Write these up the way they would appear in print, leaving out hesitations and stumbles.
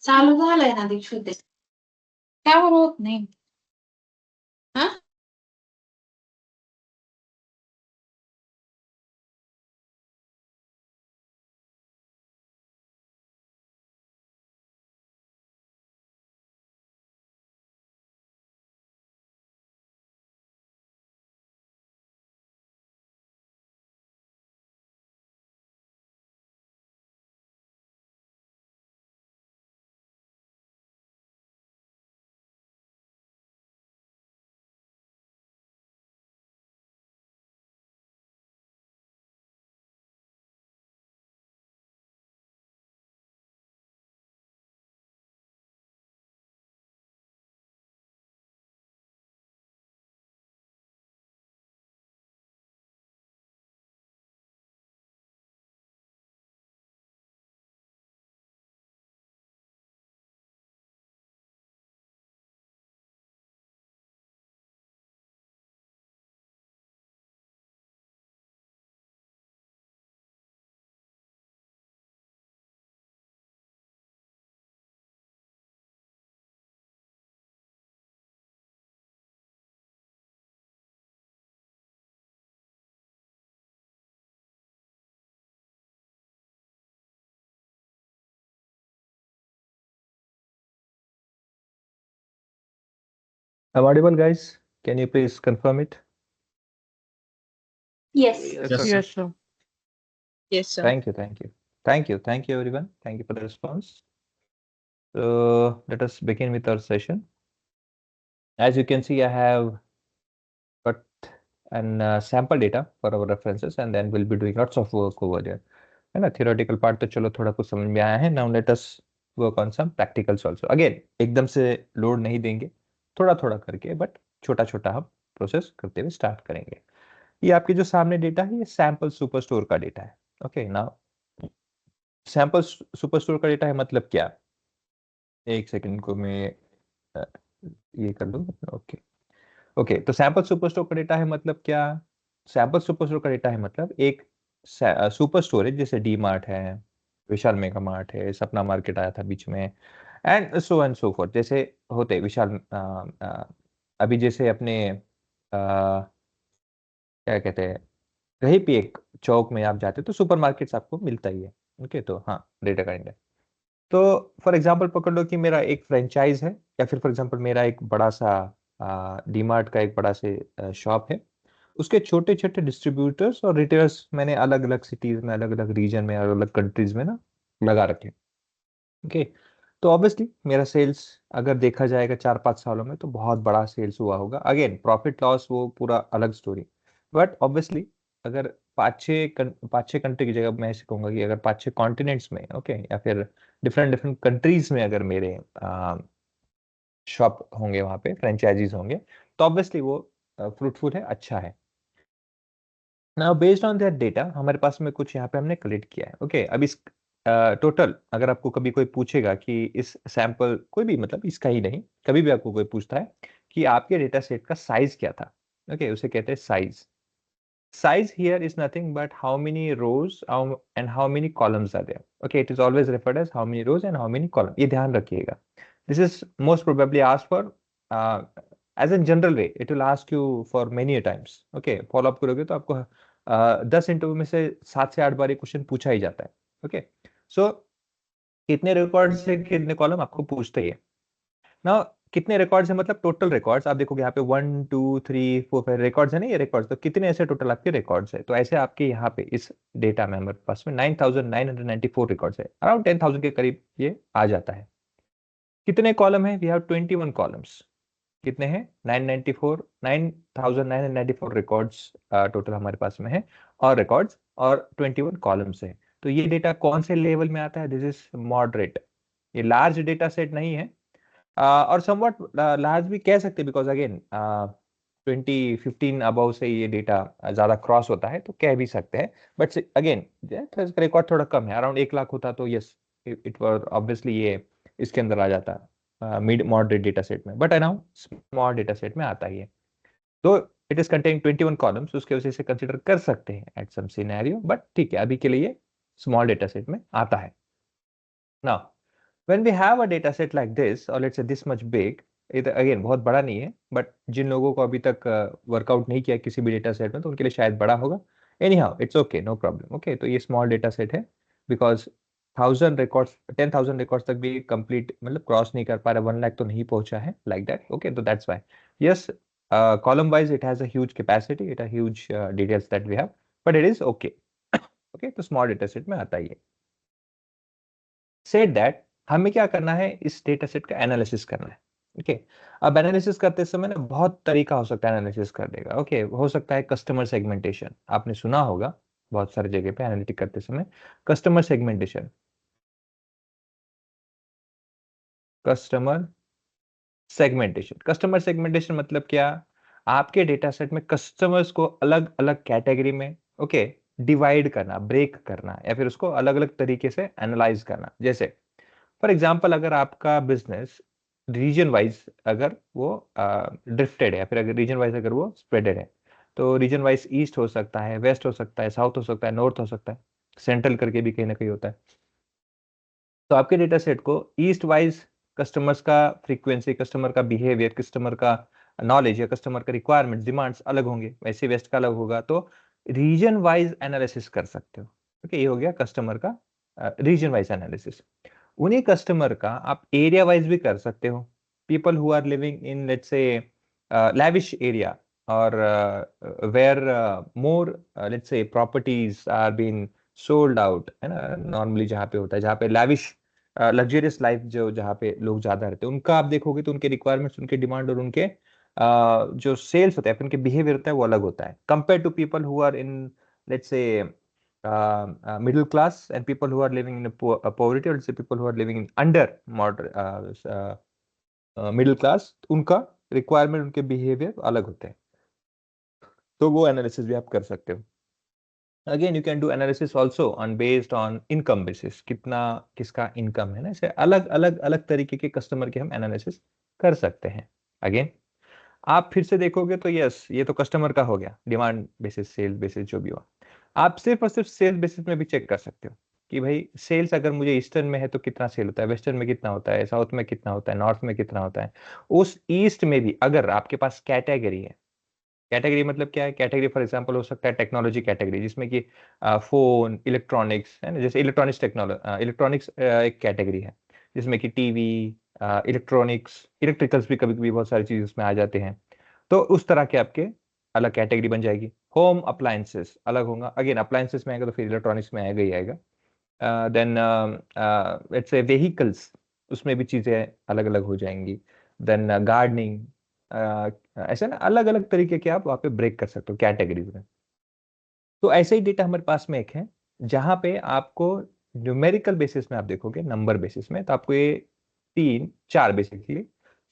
चालू झालंय ना दीक्षित ते त्यावर होत नाही. हा I'm audible, guys. Can you please confirm it? Yes. Yes, Yes, sir. Yes, sir. Thank you, everyone. Thank you for the response. So let us begin with our session. As you can see, I have got an sample data for our references, and then we'll be doing lots of work over there. है ना, theoretical part तो चलो थोड़ा कुछ समझ में आया है. Now let us work on some practicals also. Again, एकदम से लोड नहीं देंगे, थोड़ा थोड़ा करके, बट छोटा छोटा हम प्रोसेस करते हुए स्टार्ट करेंगे. ये आपके जो सामने डेटा है, ये सैंपल सुपरस्टोर का डेटा है. ओके, नाउ सैंपल सुपरस्टोर का डेटा है मतलब क्या? एक सेकंड को मैं अ, ये कर लूँ. ओके ओके, तो सैंपल सुपरस्टोर का डेटा है मतलब क्या? सैंपल सुपरस्टोर का डेटा है मतलब एक सुपर स्टोर है, जैसे डी मार्ट है, विशाल मेगा मार्ट है, सपना मार्केट आया था बीच में, एंड सो फोर्थ. जैसे होते विशाल अभी जैसे अपने क्या कहते हैं, कहीं भी एक चौक में आप जाते हो तो सुपरमार्केट्स आपको मिलता ही है. ओके, तो हाँ, डेटा काइंड है. तो फॉर एग्जांपल पकड़ लो कि मेरा एक फ्रेंचाइज है, या फिर फॉर एग्जांपल मेरा एक बड़ा सा डीमार्ट का एक बड़ा से शॉप है. उसके छोटे छोटे डिस्ट्रीब्यूटर्स और रिटेलर्स मैंने अलग अलग सिटीज में, अलग अलग रीजन में, अलग अलग कंट्रीज में ना लगा रखे. ओके, तो ऑब्वियसली मेरा सेल्स अगर देखा जाएगा 4-5 सालों में तो बहुत बड़ा सेल्स हुआ होगा. अगेन प्रॉफिट लॉस वो पूरा अलग स्टोरी. बट ऑब्वियसली अगर पाँच छः कंट्री की जगह मैं ऐसे कहूंगा कि अगर 5-6 कॉन्टिनेंट्स में, ओके, या फिर डिफरेंट डिफरेंट कंट्रीज में अगर मेरे शॉप होंगे, वहां पे फ्रेंचाइजीज होंगे, तो ऑब्वियसली वो फ्रूटफुल है, अच्छा है. Now based on that data हमारे पास में कुछ यहाँ पे हमने कलेक्ट किया है. ओके, अब इस टोटल अगर आपको कभी कोई पूछेगा कि इस सैंपल, कोई भी मतलब इसका ही नहीं, कभी भी आपको कोई पूछता है कि आपके डेटा सेट का साइज क्या था, ओके, उसे कहते हैं size. Size here is nothing but how many rows and how many columns are there. Okay, it is always referred as how many rows and how many columns. ये ध्यान रखिएगा. This is most probably asked for uh, as in general way. It will ask you for many a times. Okay, follow up करोगे तो आपको 10 interview में से 7 से 8 बार ये क्वेश्चन पूछा ही जाता है. ओके, सो कितने रिकॉर्ड से कितने कॉलम आपको पूछते ही है. ना कितने रिकॉर्ड्स है मतलब टोटल रिकॉर्ड्स. आप देखोगे यहाँ पे 1 2 3 4 5 रिकॉर्ड्स है ना, ये रिकॉर्ड्स. तो कितने ऐसे टोटल आपके रिकॉर्ड्स है? तो ऐसे आपके यहाँ पे इस डेटा में हमारे पास में 9994 रिकॉर्ड्स है. अराउंड 10,000 के करीब ये आ जाता है. कितने कॉलम है? We have 21 columns. कितने हैं? 994 9994 रिकॉर्ड्स टोटल हमारे पास में है, और रिकॉर्ड्स और 21 कॉलम्स है. तो ये डेटा कौन से लेवल में आता है? This is moderate. ये लार्ज डेटा सेट नहीं है, और समवट लार्ज भी कह सकते हैं, बिकॉज अगेन 2015 अबव से ये डेटा ज्यादा क्रॉस होता है, तो कह भी सकते हैं. बट अगेन रिकॉर्ड थोड़ा कम है, अराउंड 1 लाख होता तो यस, इट वाज ऑब्वियसली ये इसके अंदर आ जाता मिड मॉडरेट डेटा सेट में. But now small data set में आता ही है. तो इट इज कंटेनिंग 21 कॉलम्स, उसके वजह से कंसिडर कर सकते हैं एट सम सिनेरियो. बट ठीक है, अभी के लिए स्मॉल डेटा सेट में आता है. Now, when we have a data set like this, or let's say this much big, ये तो अगेन बहुत बड़ा नहीं है, बट जिन लोगों को अभी तक वर्कआउट नहीं किया किसी भी डेटा सेट में, तो उनके लिए शायद बड़ा होगा. Anyhow it's okay, no problem. Okay, तो ये स्मॉल डेटा सेट है, बिकॉज 10,000 रिकॉर्ड्स तक भी कंप्लीट मतलब क्रॉस नहीं कर पा रहा, 1 लाख तो नहीं पहुंचा है लाइक दैट. ओके, तो that's why. Yes, column wise it has a huge capacity, it has huge details that we have, but it is okay. Okay, तो स्मॉल डेटा सेट में आता ही है. सेड दैट, हमें क्या करना है, इस डेटा सेट का एनालिसिस करना है. ओके, अब एनालिसिस करते समय ना बहुत तरीका हो सकता है एनालिसिस करने का. ओके, हो सकता है कस्टमर सेगमेंटेशन, आपने सुना होगा बहुत सारी जगह पे एनालिटिक करते समय. कस्टमर सेगमेंटेशन, कस्टमर सेगमेंटेशन मतलब क्या, आपके डेटा सेट में कस्टमर्स को अलग अलग कैटेगरी में ओके डिवाइड करना, ब्रेक करना, या फिर उसको अलग अलग तरीके से एनालाइज करना. जैसे फॉर एग्जाम्पल, अगर आपका बिजनेस रीजन वाइज अगर वो ड्रिफ्टेड है, या फिर अगर रीजन वाइज अगर वो स्प्रेडेड है, तो रीजन वाइज ईस्ट हो सकता है, वेस्ट हो सकता है, साउथ हो सकता है, नॉर्थ हो सकता है, सेंट्रल करके भी कहीं ना कहीं होता है. तो आपके डेटा सेट को ईस्ट वाइज कस्टमर्स का फ्रीक्वेंसी, कस्टमर का बिहेवियर, कस्टमर का नॉलेज या कस्टमर का रिक्वायरमेंट, डिमांड्स अलग होंगे, वैसे वेस्ट का अलग होगा, तो रीजन वाइज एनालिसिस कर सकते हो. ओके, ये हो गया कस्टमर का रीजन वाइज एनालिसिस. उन्हीं कस्टमर का आप एरिया वाइज भी कर सकते हो. People who are living in let's say lavish area, और where more let's say properties are been sold out, है ना, नॉर्मली जहाँ पे होता है, जहाँ पे लैविश लग्जरियस लाइफ जो जहाँ पे लोग ज्यादा रहते हैं, उनका आप देखोगे तो उनके रिक्वायरमेंट्स, उनके डिमांड और उनके जो सेल्स होते हैं, फिर उनके बिहेवियर होता है वो अलग होता है, compare to people who are in let's say middle class and people who are living in a poverty, or say people who are living in under middle class, उनका रिक्वायरमेंट, उनके बिहेवियर अलग होते हैं, तो वो एनालिसिस भी आप कर सकते हो. Again you can do analysis also on based on income basis, कितना किसका इनकम है ना, ऐसे अलग अलग अलग तरीके के कस्टमर के हम एनालिसिस कर सकते हैं. अगेन आप फिर से देखोगे तो यस, ये तो कस्टमर का हो गया, डिमांड बेसिस, सेल्स बेसिस, जो भी हो. आप सिर्फ और सिर्फ सेल्स बेसिस में भी चेक कर सकते हो कि भाई सेल्स अगर मुझे ईस्टर्न में है तो कितना सेल होता है, वेस्टर्न में कितना होता है, साउथ में कितना होता है, नॉर्थ में कितना होता है. उस ईस्ट में भी अगर आपके पास कैटेगरी है, कैटेगरी मतलब क्या है, कैटेगरी फॉर एग्जांपल हो सकता है टेक्नोलॉजी कैटेगरी, जिसमें कि फोन, इलेक्ट्रॉनिक्स है ना, जैसे इलेक्ट्रॉनिक्स एक कैटेगरी है, जिसमें कि टीवी, इलेक्ट्रॉनिक्स, इलेक्ट्रिकल्स भी कभी कभी बहुत सारी चीज उसमें आ जाते हैं. तो उस तरह के आपके अलग कैटेगरी बन जाएगी. होम अप्लायंसेस अलग होगा, अगेन अप्लायंसेस में आएगा तो फिर इलेक्ट्रॉनिक्स में आएगा ही आएगा. देन लेट्स से व्हीकल्स, उसमें भी चीजें अलग अलग हो जाएंगी. देन गार्डनिंग, ऐसे ना अलग अलग तरीके के आप वहाँ पे ब्रेक कर सकते हो कैटेगरीज में. तो ऐसे ही डेटा हमारे पास में एक है, जहां पे आपको न्यूमेरिकल बेसिस में आप देखोगे, नंबर बेसिस में, तो आपको ये 3 4 बेसिकली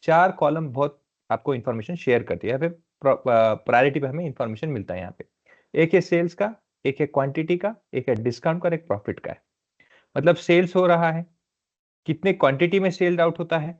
4 कॉलम बहुत आपको इंफॉर्मेशन शेयर करती है, फिर प्रायोरिटी पे हमें इंफॉर्मेशन मिलता है यहाँ पे. एक है सेल्स का, एक है क्वांटिटी का, एक है डिस्काउंट का और एक प्रॉफिट का है. मतलब सेल्स हो रहा है, कितने क्वांटिटी में सेल्ड आउट होता है,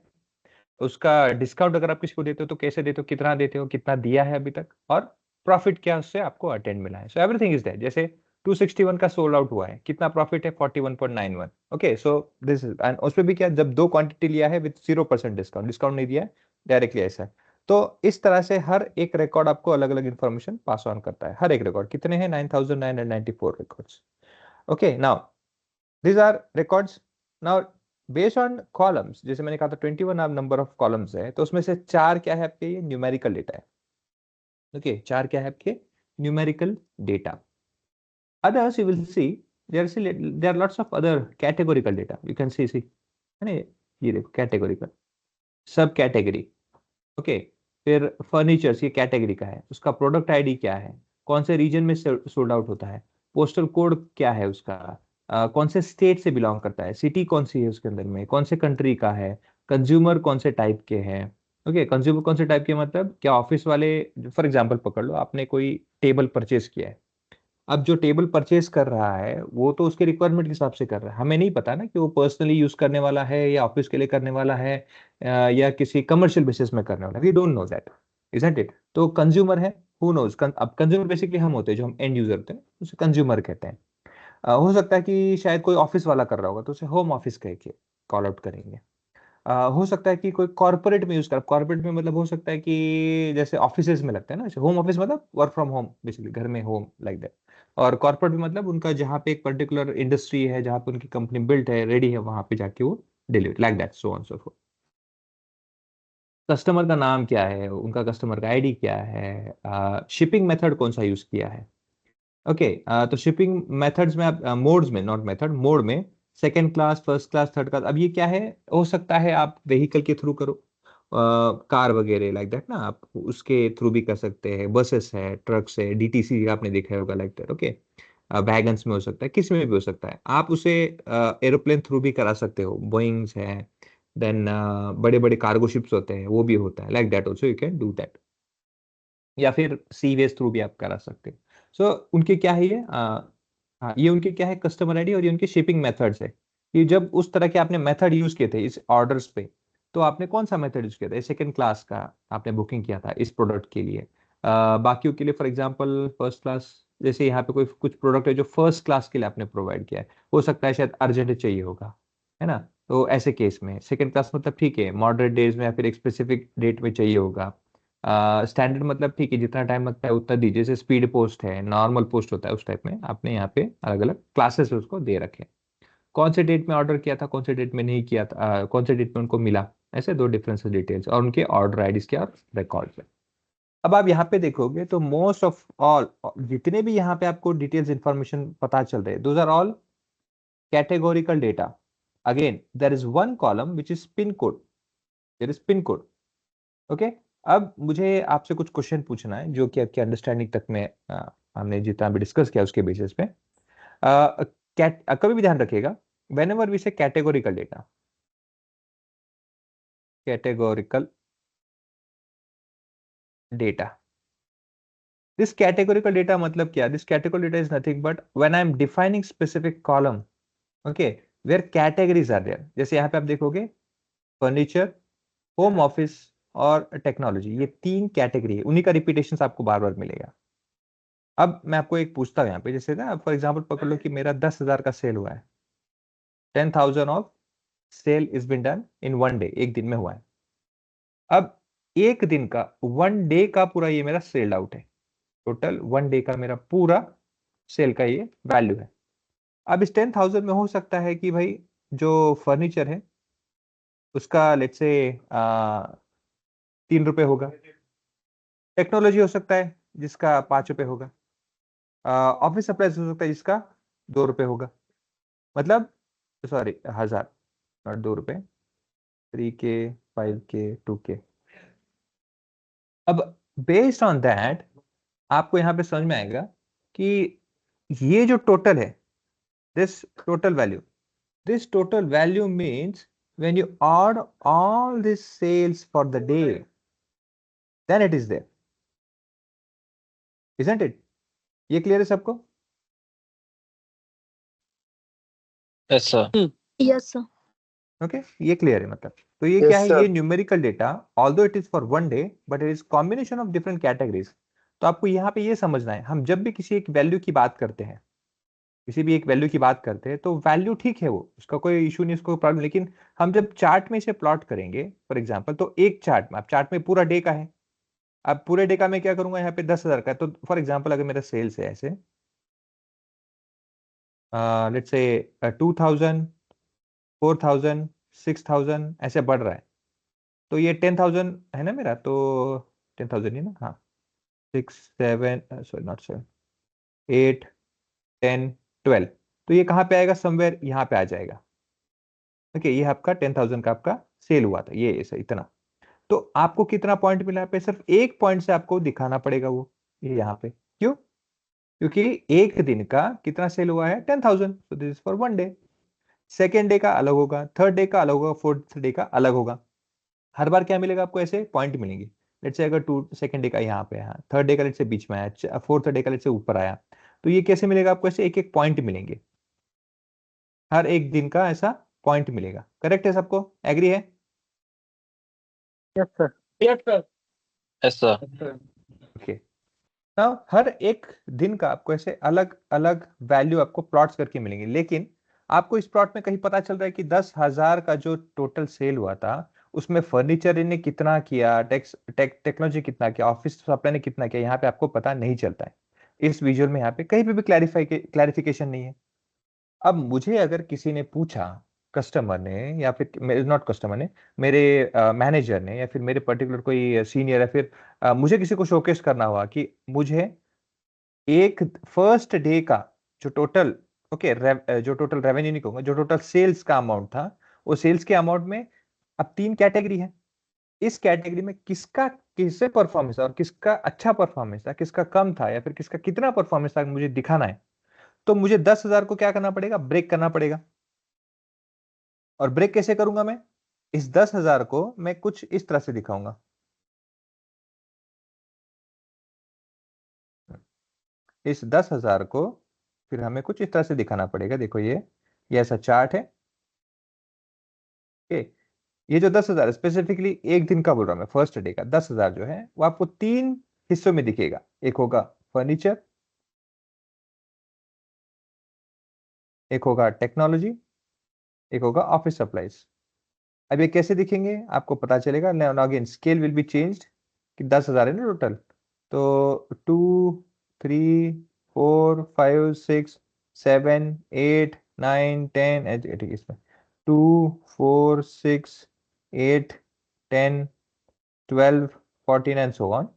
उसका डिस्काउंट अगर आप किसी को देते हो तो कैसे देते हो, कितना देते हो, कितना दिया है अभी तक, और प्रॉफिट क्या उससे आपको अटेंड मिला है. So everything is there. जैसे 261 का सोल्ड आउट हुआ है, कितना प्रॉफिट है, 41.91. Okay, so this is, and उसमें भी क्या, जब 2 क्वांटिटी लिया है विद 0% डिस्काउंट, डिस्काउंट नहीं दिया है, डायरेक्टली ऐसा है. तो इस तरह से हर एक रिकॉर्ड आपको अलग अलग इन्फॉर्मेशन पास ऑन करता है. हर एक रिकॉर्ड कितने हैं, 9994 records. Okay, now these are records. now based on columns, जैसे मैंने कहा था 21 आप नंबर ऑफ कॉलम्स है, तो उसमें से 4 क्या है आपके, ये न्यूमेरिकल डेटा है. ओके, 4 क्या है आपके, numerical data. others you will see, there are lots of other categorical data you can see है ना, ये देखो कैटेगोरिकल, सब कैटेगरी. ओके, फिर फर्नीचर्स, ये कैटेगरी का है, उसका प्रोडक्ट आईडी क्या है, कौन से रीजन में सोल्ड आउट होता है, पोस्टल कोड क्या है उसका, कौन से स्टेट से बिलोंग करता है, सिटी कौन सी है उसके अंदर में, कौन से कंट्री का है, कंज्यूमर कौन से टाइप के हैं. ओके, कंज्यूमर कौन से टाइप के मतलब क्या, ऑफिस वाले, फॉर एग्जांपल पकड़ लो, आपने कोई टेबल परचेज किया है. अब जो टेबल परचेज कर रहा है वो तो उसके रिक्वायरमेंट के हिसाब से कर रहा है, हमें नहीं पता ना कि वो पर्सनली यूज करने वाला है या ऑफिस के लिए करने वाला है, या किसी कमर्शियल बेसिस में करने वाला है. We don't know that, isn't it. तो कंज्यूमर है, हु नोज. अब कंज्यूमर बेसिकली हम होते हैं, जो हम एंड यूजर होते हैं, उसे कंज्यूमर कहते हैं. हो सकता है कि शायद कोई ऑफिस वाला कर रहा होगा तो उसे होम ऑफिस कह के कॉल आउट करेंगे। हो सकता है कि कोई कॉर्पोरेट में यूज कर, कॉर्पोरेट में मतलब हो सकता है कि जैसे ऑफिसेज में लगता है ना, जैसे होम ऑफिस मतलब वर्क फ्रॉम होम, बेसिकली घर में होम लाइक दैट। और कॉर्पोरेट में मतलब उनका जहाँ पे एक पर्टिकुलर इंडस्ट्री है, जहाँ पे उनकी कंपनी बिल्ट है, रेडी है, वहां पे जाके वो deliver like that, so on so fourth. Customer का नाम क्या है, उनका कस्टमर का आईडी क्या है, शिपिंग मेथड कौन सा यूज किया है। ओके, तो शिपिंग मेथड्स में आप मोड्स में, नॉट मेथड, मोड में second class, first class, third class. अब ये क्या है, हो सकता है आप व्हीकल के थ्रू करो, कार वगैरह लाइक दैट ना, आप उसके थ्रू भी कर सकते हैं, बसेस है, ट्रक्स है, डीटीसी आपने देखा होगा लाइक दैट। ओके, वैगन्स में हो सकता है, किस में भी हो सकता है। आप उसे एरोप्लेन थ्रू भी करा सकते हो, बोइंग्स है, देन बड़े बड़े कार्गो शिप्स होते हैं, वो भी होता है like that, also you can do that. या फिर सी वेज थ्रू भी आप करा सकते हैं। सो उनके क्या है ये, हाँ, ये उनके क्या है, कस्टमर आईडी, और ये उनके शिपिंग मेथड्स है कि जब उस तरह के आपने मेथड यूज किए थे इस ऑर्डर्स पे, तो आपने कौन सा मेथड यूज किया था, सेकंड क्लास का आपने बुकिंग किया था इस प्रोडक्ट के लिए। बाकियों के लिए फॉर एग्जांपल फर्स्ट क्लास, जैसे यहाँ पे कोई कुछ प्रोडक्ट है जो फर्स्ट क्लास के लिए आपने प्रोवाइड किया है, हो सकता है शायद अर्जेंट चाहिए होगा, है ना। तो ऐसे केस में सेकंड क्लास मतलब ठीक है, मॉडरेट डेज में या फिर एक स्पेसिफिक डेट में चाहिए होगा। स्टैंडर्ड मतलब ठीक है, जितना टाइम लगता है उतना दीजिए, जैसे स्पीड पोस्ट है, नॉर्मल पोस्ट होता है, उस टाइप में आपने यहाँ पे अलग अलग क्लासेस उसको दे रखे। कौन से डेट में ऑर्डर किया था, कौन से डेट में नहीं किया था, कौन से डेट में उनको मिला, ऐसे दो डिफरेंस डिटेल्स, और उनके ऑर्डर आईडीज के और रिकॉर्ड पे। अब आप यहाँ पे देखोगे तो मोस्ट ऑफ ऑल, जितने भी यहाँ पे आपको डिटेल्स इंफॉर्मेशन पता चल रहे हैं, those are all categorical data. Again there is one column which is pin code, there is pin code. Okay, अब मुझे आपसे कुछ क्वेश्चन पूछना है जो कि आपकी अंडरस्टैंडिंग तक में हमने जितना भी डिस्कस किया उसके बेसिस पे। कभी भी ध्यान रखिएगा, whenever we say categorical data, categorical data, this categorical data मतलब क्या, this categorical data is nothing but when I am defining specific column, okay, where categories are there. जैसे यहाँ पे आप देखोगे फर्नीचर, होम ऑफिस और technology, ये तीन कैटेगरी है, उन्हीं का रिपीटेशन आपको बार बार मिलेगा। अब मैं आपको एक पूछता हूँ यहाँ पे, जैसे ना फॉर एग्जाम्पल पकड़ लो कि मेरा 10,000 का सेल हुआ है, 10,000 of sale is been done in one day, एक दिन में हुआ है। अब एक दिन का, वन डे का पूरा ये मेरा सेल्ड आउट है, टोटल वन डे का मेरा पूरा सेल का ये वैल्यू है। अब इस 10,000 में हो सकता है कि भाई जो फर्नीचर है उसका लेट से 3 रुपए होगा, टेक्नोलॉजी हो सकता है जिसका 5 रुपए होगा, ऑफिस सप्लाईज हो सकता है जिसका 2 रुपए होगा, मतलब सॉरी 1,000, नॉट 2 रुपए, 3K, 5K, 2K। अब बेस्ड ऑन दैट आपको यहां पे समझ में आएगा कि ये जो टोटल है, this total value, this total value means when you add all these sales for the day, then it is there, isn't it? ये क्लियर है सबको? Yes, sir. Yes, sir. Okay, ये क्लियर है मतलब। तो ये क्या है, ये numerical data, although it is for one day but it is combination of different categories. तो आपको यहाँ पे ये समझना है, हम जब भी किसी एक वैल्यू की बात करते हैं, किसी भी एक वैल्यू की बात करते हैं, तो वैल्यू ठीक है, वो उसका कोई इशू नहीं, उसको प्रॉब्लम, लेकिन हम जब चार्ट में इसे प्लॉट करेंगे फॉर एग्जाम्पल, तो एक चार्ट में, आप चार्ट में पूरा डे का है, अब पूरे डे का मैं क्या करूंगा, यहाँ पे 10,000 का है, तो फॉर एग्जाम्पल अगर मेरा सेल्स है ऐसे, लेट्स से 2,000, 4,000, 6,000 ऐसे बढ़ रहा है, तो ये 10,000 है ना मेरा, तो 10,000 ही ना, हाँ, 6, 7, सॉरी नॉट 7, 8, 10, 12, तो ये कहाँ पे आएगा, समवेयर यहाँ पे आ जाएगा। ओके, ये आपका 10,000 का आपका सेल हुआ था, ये ऐसा इतना। तो आपको कितना पॉइंट मिला पे, सिर्फ एक पॉइंट से आपको दिखाना पड़ेगा वो, ये यहाँ पे, क्यों, क्योंकि एक दिन का कितना सेल हुआ है, 10,000, so this is for one day. Second day का अलग होगा, थर्ड डे का अलग होगा, फोर्थ डे का अलग होगा। हर बार क्या मिलेगा आपको, ऐसे पॉइंट मिलेंगे। लेट्स से अगर टू सेकंड डे का यहाँ पे आया, थर्ड डे का लेट्स से बीच में आया, फोर्थ डे का लेट्स से ऊपर आया, तो ये कैसे मिलेगा आपको, ऐसे एक एक पॉइंट मिलेंगे, हर एक दिन का ऐसा पॉइंट मिलेगा। करेक्ट है सबको, एग्री है? Yes, sir. Yes, sir. Okay, ना हर एक दिन का आपको ऐसे अलग अलग वैल्यू आपको प्लॉट्स करके मिलेंगे, लेकिन आपको इस प्लॉट में कहीं पता चल रहा है कि 10,000 का जो टोटल सेल हुआ था उसमें फर्नीचर ने कितना किया, टेक्नोलॉजी कितना किया, ऑफिस सप्लाई ने कितना किया, यहाँ पे आपको पता नहीं चलता है। इस विजुअल में यहाँ पे कहीं पे भी क्लैरिफिकेशन नहीं है। अब मुझे अगर किसी ने पूछा, कस्टमर ने या फिर नॉट कस्टमर ने, मेरे मैनेजर ने या फिर मेरे पर्टिकुलर कोई सीनियर या फिर मुझे किसी को शोकेस करना हुआ कि मुझे एक फर्स्ट डे का जो टोटल जो टोटल रेवेन्यू नहीं कहूंगा, जो टोटल सेल्स का अमाउंट था, वो सेल्स के अमाउंट में अब 3 कैटेगरी है। इस कैटेगरी में किसका किससे परफॉर्मेंस था और किसका अच्छा परफॉर्मेंस था, किसका कम था या फिर किसका कितना परफॉर्मेंस था, मुझे दिखाना है। तो मुझे 10,000 को क्या करना पड़ेगा, ब्रेक करना पड़ेगा। और ब्रेक कैसे करूंगा मैं, इस 10,000 को मैं कुछ इस तरह से दिखाऊंगा। इस 10,000 को फिर हमें कुछ इस तरह से दिखाना पड़ेगा। देखो ये ऐसा चार्ट है। ओके, ये जो 10,000 स्पेसिफिकली एक दिन का बोल रहा हूं मैं, फर्स्ट डे का 10,000 जो है वो आपको 3 हिस्सों में दिखेगा। एक होगा फर्नीचर, एक होगा टेक्नोलॉजी, एक होगा ऑफिस सप्लाईज। अब ये कैसे दिखेंगे आपको पता चलेगा। Again scale will be changed कि 10,000 है ना टोटल, तो 2 3 4 5 6 7 8 9 10 ठीक है, इसमें 2 4 6 8 10 12 14 एंड सो ऑन।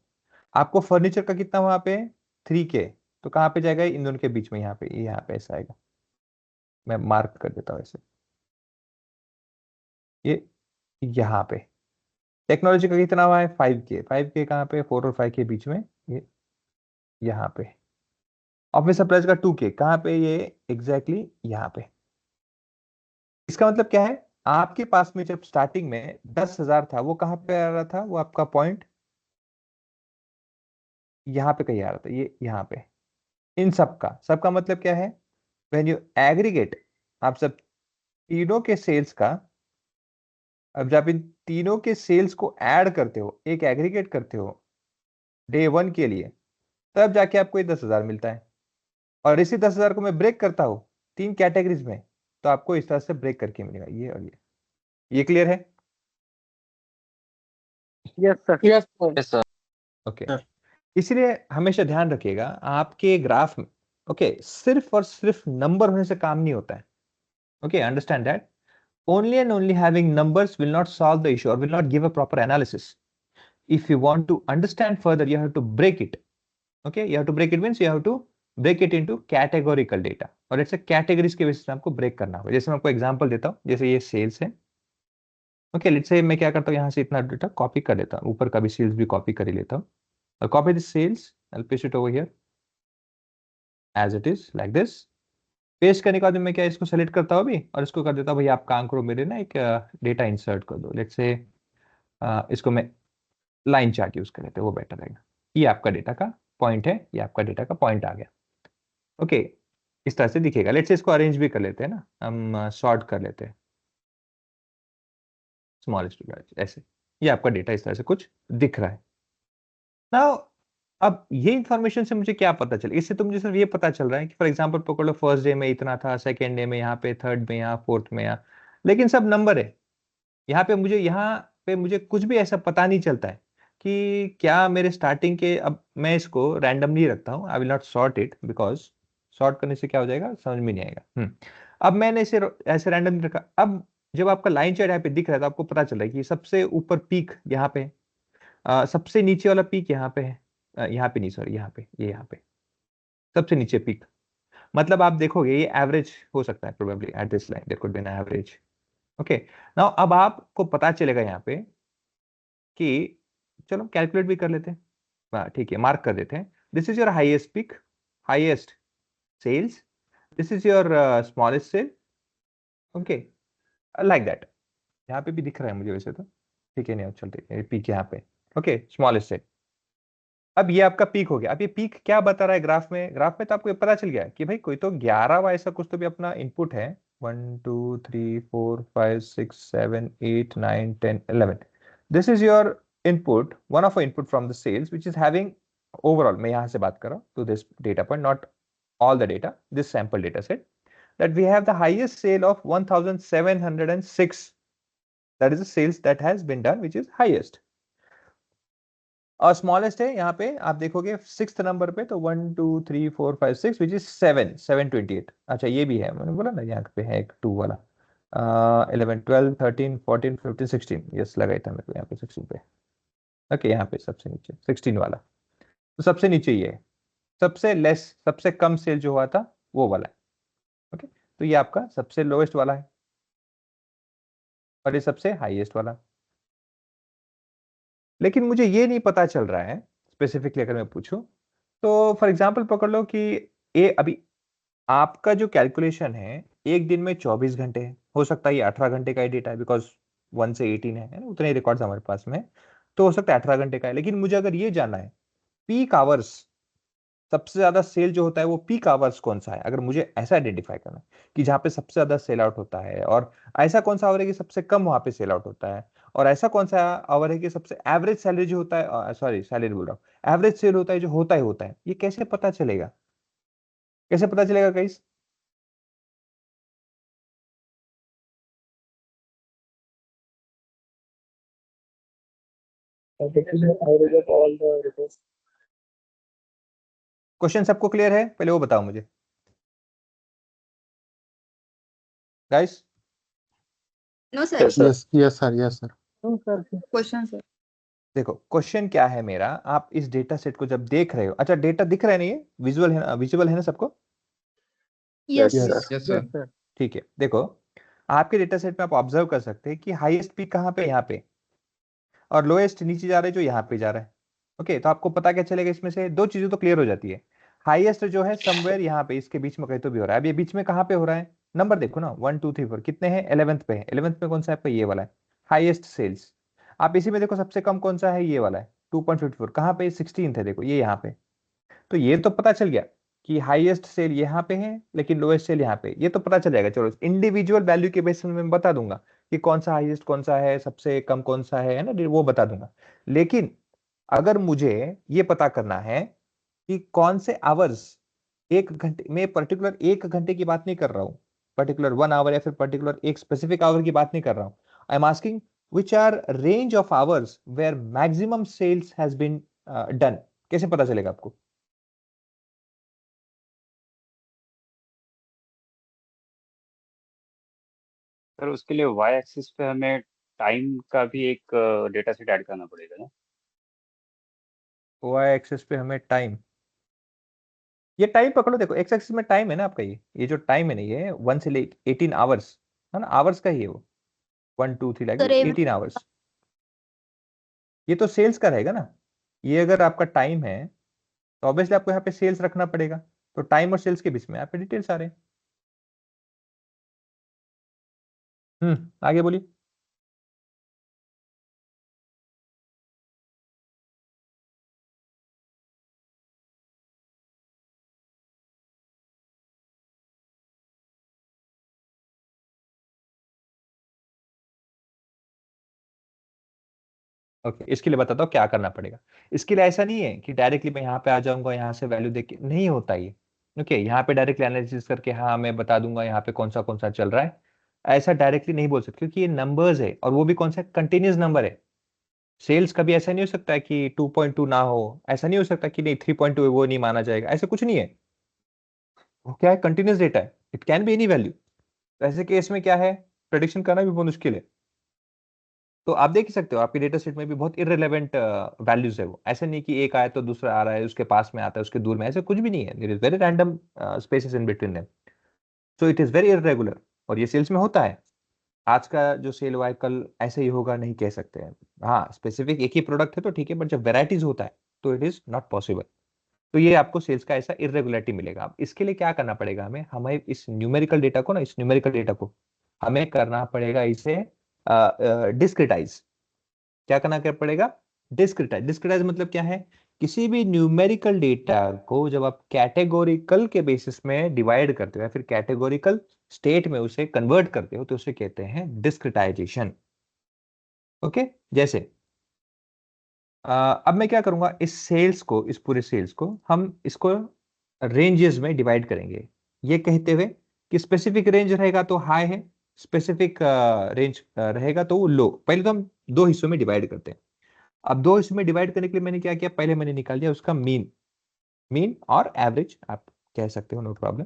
आपको फर्नीचर का कितना वहां पे 3K, तो कहाँ पे जाएगा, इन दोनों के बीच में, यहाँ पे ऐसा आएगा। मैं मार्क कर देता हूँ ऐसे, ये यहाँ पे। टेक्नोलॉजी का कितना हुआ है 5K, 5K कहाँ पे, 4 और 5 के बीच में, ये यहाँ पे। ऑफिस सप्लाईज का 2K कहाँ पे, ये एग्जैक्टली यहाँ पे। इसका मतलब क्या है, आपके पास में जब स्टार्टिंग में 10,000 था, वो कहाँ पे आ रहा था, वो आपका पॉइंट यहाँ पे कहीं आ रहा था, ये यहाँ पे। इन सबका सबका मतलब क्या है, व्हेन यू एग्रीगेट, आप सब तीनों के सेल्स का, अब जब इन तीनों के सेल्स को ऐड करते हो, एक एग्रीगेट करते हो डे 1 के लिए, तब जाके आपको ये 10,000 मिलता है। और इसी 10,000 को मैं ब्रेक करता हूं 3 कैटेगरीज में, तो आपको इस तरह से ब्रेक करके मिलेगा, ये और ये क्लियर है। Yes sir. Yes sir. Okay, इसलिए हमेशा ध्यान रखिएगा आपके ग्राफ में, ओके, सिर्फ और सिर्फ नंबर होने से काम नहीं होता है। Okay, understand that only and only having numbers will not solve the issue or will not give a proper analysis. If you want to understand further, you have to break it. Okay, you have to break it means you have to break it into categorical data, और ऐसे categories के basis पे आपको break करना होगा। जैसे मैं आपको एग्जांपल देता हूँ, जैसे ये सेल्स है। ओके, लेट्स से मैं क्या करता हूँ, यहाँ से इतना डेटा कॉपी कर लेता हूँ, ऊपर का भी सेल्स भी कॉपी कर ही लेता हूँ, और copy this sales, I paste it over here as it is like this. Paste करने के बाद मैं क्या इसको सेलेक्ट करता हूँ अभी, और इसको कर देता हूँ, भैया आप काम करो, मेरे ना एक डेटा इंसर्ट कर दो। लेट्स से इसको मैं लाइन चार्ट यूज कर लेते हैं, वो बेटर रहेगा। ये आपका डेटा का पॉइंट है, ये आपका डेटा का पॉइंट आ गया। ओके, इस तरह से दिखेगा। लेट्स से इसको अरेंज भी कर लेते हैं ना, हम सॉर्ट कर लेते हैं स्मॉलेस्ट टू लार्ज, ऐसे। ये आपका डेटा इस तरह से कुछ दिख रहा है ना। अब ये इंफॉर्मेशन से मुझे क्या पता चले, इससे तो मुझे सिर्फ ये पता चल रहा है कि फॉर एग्जांपल पकड़ लो, फर्स्ट डे में इतना था, सेकेंड डे में यहाँ पे, थर्ड में यहाँ, फोर्थ में यहाँ, लेकिन सब नंबर है। यहाँ पे मुझे कुछ भी ऐसा पता नहीं चलता है कि क्या मेरे स्टार्टिंग के, अब मैं इसको रैंडम नहीं रखता हूँ, I will not sort it, because sort करने से क्या हो जाएगा समझ में नहीं आएगा। अब मैंने इसे ऐसे रैंडम नहीं रखा। अब जब आपका लाइन चार्ट यहाँ पे दिख रहा है, तो आपको पता चल रहा है कि सबसे ऊपर पीक यहाँ पे है, सबसे नीचे वाला पीक यहाँ पे है, यहाँ पे नहीं, सॉरी यहाँ पे, ये यहाँ पे सबसे नीचे पीक। मतलब आप देखोगे ये एवरेज हो सकता है, probably at this line there could be an average. Okay, now अब आपको पता चलेगा यहाँ पे कि, चलो कैलकुलेट भी कर लेते हैं, ठीक है, मार्क कर देते हैं। This is your highest peak, highest sales, this is your smallest sale. Okay, like that. यहाँ पे भी दिख रहा है मुझे वैसे तो, ठीक है, नहीं चलते, पीक यहाँ पे। Okay, smallest sale. अब ये आपका पीक हो गया। अब ये पीक क्या बता रहा है ग्राफ में, ग्राफ में तो आपको ये पता चल गया कि भाई कोई तो 11 ऐसा कुछ तो भी अपना इनपुट है। 1 2 3 4 5 6 7 8 9 10 11, this is your input, one of our input from the sales which is having overall मैं यहाँ से बात कर रहा हूँ, तो this data point, not all the data, this sample data set, that we have the highest sale of 1706. That is the sales that has been done, which is highest. और smallest है यहाँ पे आप देखोगे 6th नंबर पे, तो 1 2 3 4 5 6 which is 728. अच्छा ये भी है, मैंने बोला ना यहाँ पे है एक 2 वाला, 11 12 13 14 15 16, यस लगाई था मेरे को यहाँ पे 16 पे. ओके यहाँ पे सबसे नीचे 16 वाला, तो सबसे नीचे ये है, सबसे लेस सबसे कम सेल जो हुआ था वो वाला है. ओके तो ये आपका सबसे लोएस्ट वाला है और ये सबसे हाईएस्ट वाला. लेकिन मुझे ये नहीं पता चल रहा है स्पेसिफिकली, अगर मैं पूछूं तो फॉर एग्जांपल पकड़ लो कि ये अभी आपका जो कैलकुलेशन है एक दिन में 24 घंटे है, हो सकता है ये 18 घंटे का ही डेटा है, बिकॉज 1 से 18 है ना, उतने रिकॉर्ड्स हमारे पास में, तो हो सकता है 18 घंटे का है. लेकिन मुझे अगर ये जानना है पीक आवर्स, सबसे ज्यादा सेल जो होता है वो पीक आवर्स कौन सा है, अगर मुझे ऐसा आइडेंटिफाई करना है कि जहां पे सबसे ज्यादा सेल आउट होता है, और ऐसा कौन सा आवर है कि सबसे कम वहां पे सेल आउट होता है, और ऐसा कौन सा आवर है कि सबसे एवरेज सैलरी जो होता है, सॉरी सैलरी बोल रहा हूँ, एवरेज सेल होता है जो होता है, ये कैसे पता चलेगा, कैसे पता चलेगा guys? average of all the reports. Question सबको क्लियर है? पहले वो बताओ मुझे guys. No sir. Yes, sir. yes sir, yes sir. Question sir. देखो क्वेश्चन क्या है मेरा, आप इस डेटा सेट को जब देख रहे हो, अच्छा डेटा दिख रहा है, नहीं है विजुअल है ना, विजुअल है ना सबको? Yes Yes, sir. sir. Yes sir. ठीक है, देखो आपके डेटा सेट में आप ऑब्जर्व कर सकते हैं कि हाईएस्ट पीक कहाँ पे, यहाँ पे, और लोएस्ट नीचे जा रहा है जो यहाँ पे जा रहा है. ओके तो आपको पता क्या चलेगा, इसमें से दो चीजें तो क्लियर हो जाती है. हाईएस्ट जो है समवेयर यहाँ पे इसके बीच में कहीं तो भी हो रहा है. अब ये बीच में कहाँ पे हो रहा है, नंबर देखो ना 1 2 3 4 कितने हैं, 11th पे है. 11th पे कौन सा है आपका, ये वाला है हाईएस्ट सेल्स. आप इसी में देखो सबसे कम कौन सा है, ये वाला है 2.54. कहाँ पे, 16th है, देखो ये यहाँ पे. तो ये तो पता चल गया कि हाईएस्ट सेल यहाँ पे है लेकिन लोएस्ट सेल यहाँ पे, ये तो पता चल जाएगा. चलो इंडिविजुअल वैल्यू के बेसिस में मैं बता दूंगा कि कौन सा हाईएस्ट कौन सा है, सबसे कम कौन सा है ना, वो बता दूंगा. लेकिन अगर मुझे ये पता करना है कि कौन से आवर्स, एक घंटे में पर्टिकुलर एक घंटे की बात नहीं कर रहा हूं, पर्टिकुलर 1 आवर या फिर पर्टिकुलर एक स्पेसिफिक आवर की बात नहीं कर रहा हूं, I am asking which are range of hours where maximum sales has been done, कैसे पता चलेगा आपको? सर उसके लिए वाई एक्सिस पे हमें टाइम का भी एक डेटा सेट ऐड करना पड़ेगा ना? वाई एक्सिस पे हमें टाइम, ये टाइम पकड़ो, देखो एक्स एक्सिस में टाइम है ना आपका, ये जो टाइम है ना, ये 1 से ले 18 आवर्स है ना, आवर्स का ही है वो, 1 2 3 लाइक 18 आवर्स. ये तो सेल्स का रहेगा ना, ये अगर आपका टाइम है तो ऑब्वियसली आपको यहाँ पे सेल्स रखना पड़ेगा. तो टाइम और सेल्स के बीच में यहाँ पे डिटेल्स आ रहे हैं. आगे बोलिए. ओके इसके लिए बताता हूँ क्या करना पड़ेगा. इसके लिए ऐसा नहीं है कि डायरेक्टली मैं यहाँ पे आ जाऊंगा, यहाँ से वैल्यू देख के नहीं होता ये. ओके यहाँ पे डायरेक्टली एनालिसिस करके हाँ मैं बता दूंगा यहाँ पे कौन सा चल रहा है, ऐसा डायरेक्टली नहीं बोल सकते, क्योंकि ये नंबर्स है और वो भी कौन सा कंटिन्यूस नंबर है. सेल्स कभी ऐसा नहीं हो सकता कि 2.2 ना हो, ऐसा नहीं हो सकता कि नहीं 3.2 है वो नहीं माना जाएगा, ऐसा कुछ नहीं है. वो क्या है, कंटिन्यूस डेटा है, it can be any value. ऐसे केस में क्या है, प्रेडिक्शन करना भी बहुत मुश्किल है. तो आप देख ही सकते हो आपके डेटा सेट में भी बहुत इररिलेवेंट वैल्यूज है वो, ऐसे नहीं कि एक आया तो दूसरा आ रहा है, उसके पास में आता है उसके दूर में, ऐसे कुछ भी नहीं है. There is very random spaces in between them, so it is very irregular. और ये सेल्स में होता है, आज का जो सेल हुआ है कल ऐसे ही होगा नहीं कह सकते हैं. हाँ स्पेसिफिक एक ही प्रोडक्ट है तो ठीक है, बट जब वेराइटीज होता है तो इट इज नॉट पॉसिबल. तो ये आपको सेल्स का ऐसा इरेगुलरिटी मिलेगा. अब इसके लिए क्या करना पड़ेगा हमें, हमें इस न्यूमेरिकल डेटा को ना, इस न्यूमेरिकल डेटा को हमें करना पड़ेगा इसे डिस्क्रिटाइज. क्या करना क्या पड़ेगा, डिस्क्रिटाइज. डिस्क्रिटाइज मतलब क्या है, किसी भी न्यूमेरिकल डेटा को जब आप कैटेगोरिकल के बेसिस में डिवाइड करते हो या फिर कैटेगोरिकल स्टेट में उसे कन्वर्ट करते हो तो उसे कहते हैं डिस्क्रिटाइजेशन. ओके जैसे अब मैं क्या करूंगा, इस सेल्स को, इस पूरे सेल्स को हम इसको रेंजेस में डिवाइड करेंगे, ये कहते हुए कि स्पेसिफिक रेंज रहेगा तो हाई है, स्पेसिफिक रेंज रहेगा तो वो लो। पहले तो हम दो हिस्सों में डिवाइड करते हैं। अब दो हिस्सों में डिवाइड करने के लिए मैंने क्या किया, पहले मैंने निकाल दिया उसका मीन, मीन और एवरेज आप कह सकते हो, नो प्रॉब्लम।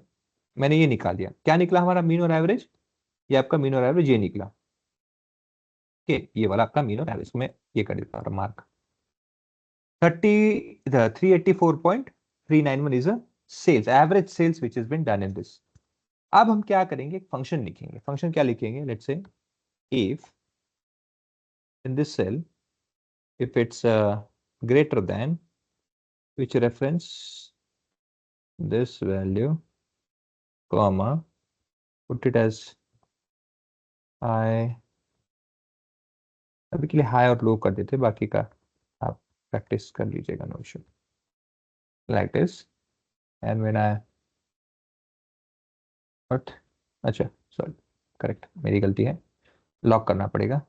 मैंने ये निकाल दिया, क्या निकला हमारा मीन और एवरेज, ये आपका मीन और एवरेज ये निकला। ओके, ये वाला आपका मीन और एवरेज में ये कर देता हूँ mark. 384.391 is a sales, average sales which has been done in this. अब हम क्या करेंगे, एक फंक्शन लिखेंगे। फंक्शन क्या लिखेंगे, let's say if in this cell if it's greater than which reference this value comma put it as high, अभी के लिए हाई और लो कर देते, बाकी का आप प्रैक्टिस कर लीजिएगा, no issue, like this. And when I but अच्छा सॉरी, करेक्ट, मेरी गलती है, लॉक करना पड़ेगा।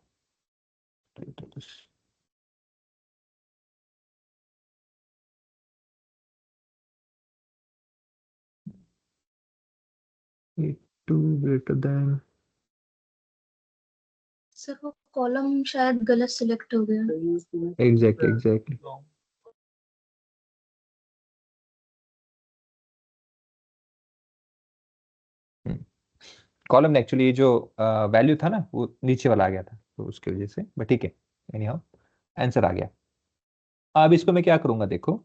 टू ग्रेटर देन, सर वो कॉलम शायद गलत सिलेक्ट हो गया। एग्जैक्टली कॉलम ने एक्चुअली जो वैल्यू था ना वो नीचे वाला आ गया था, तो उसकी वजह से, बट ठीक है, एनी हाउ आंसर आ गया। अब इसको मैं क्या करूंगा, देखो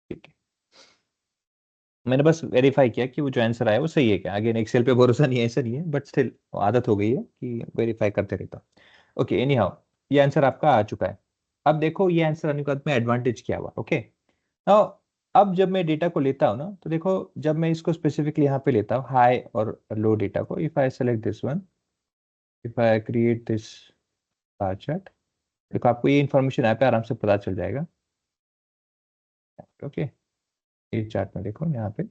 ठीक है, मैंने बस वेरीफाई किया कि वो जो आंसर आया वो सही है क्या। अगेन एक्सेल पे भरोसा नहीं है, ऐसा नहीं है, बट स्टिल आदत हो गई है कि वेरीफाई करते रहता हूँ। ओके, एनी हाउ ये आंसर आपका आ चुका है। अब देखो ये आंसर आने के बाद में एडवांटेज क्या हुआ। ओके, नाउ अब जब मैं डेटा को लेता हूँ ना, तो देखो जब मैं इसको स्पेसिफिकली यहाँ पे लेता हूँ हाई और लो डेटा को, if I select this one, if I create this bar chart, देखो आपको ये इन्फॉर्मेशन यहाँ पे आराम से पता चल जाएगा। ओके, ये चार्ट में देखो यहाँ पे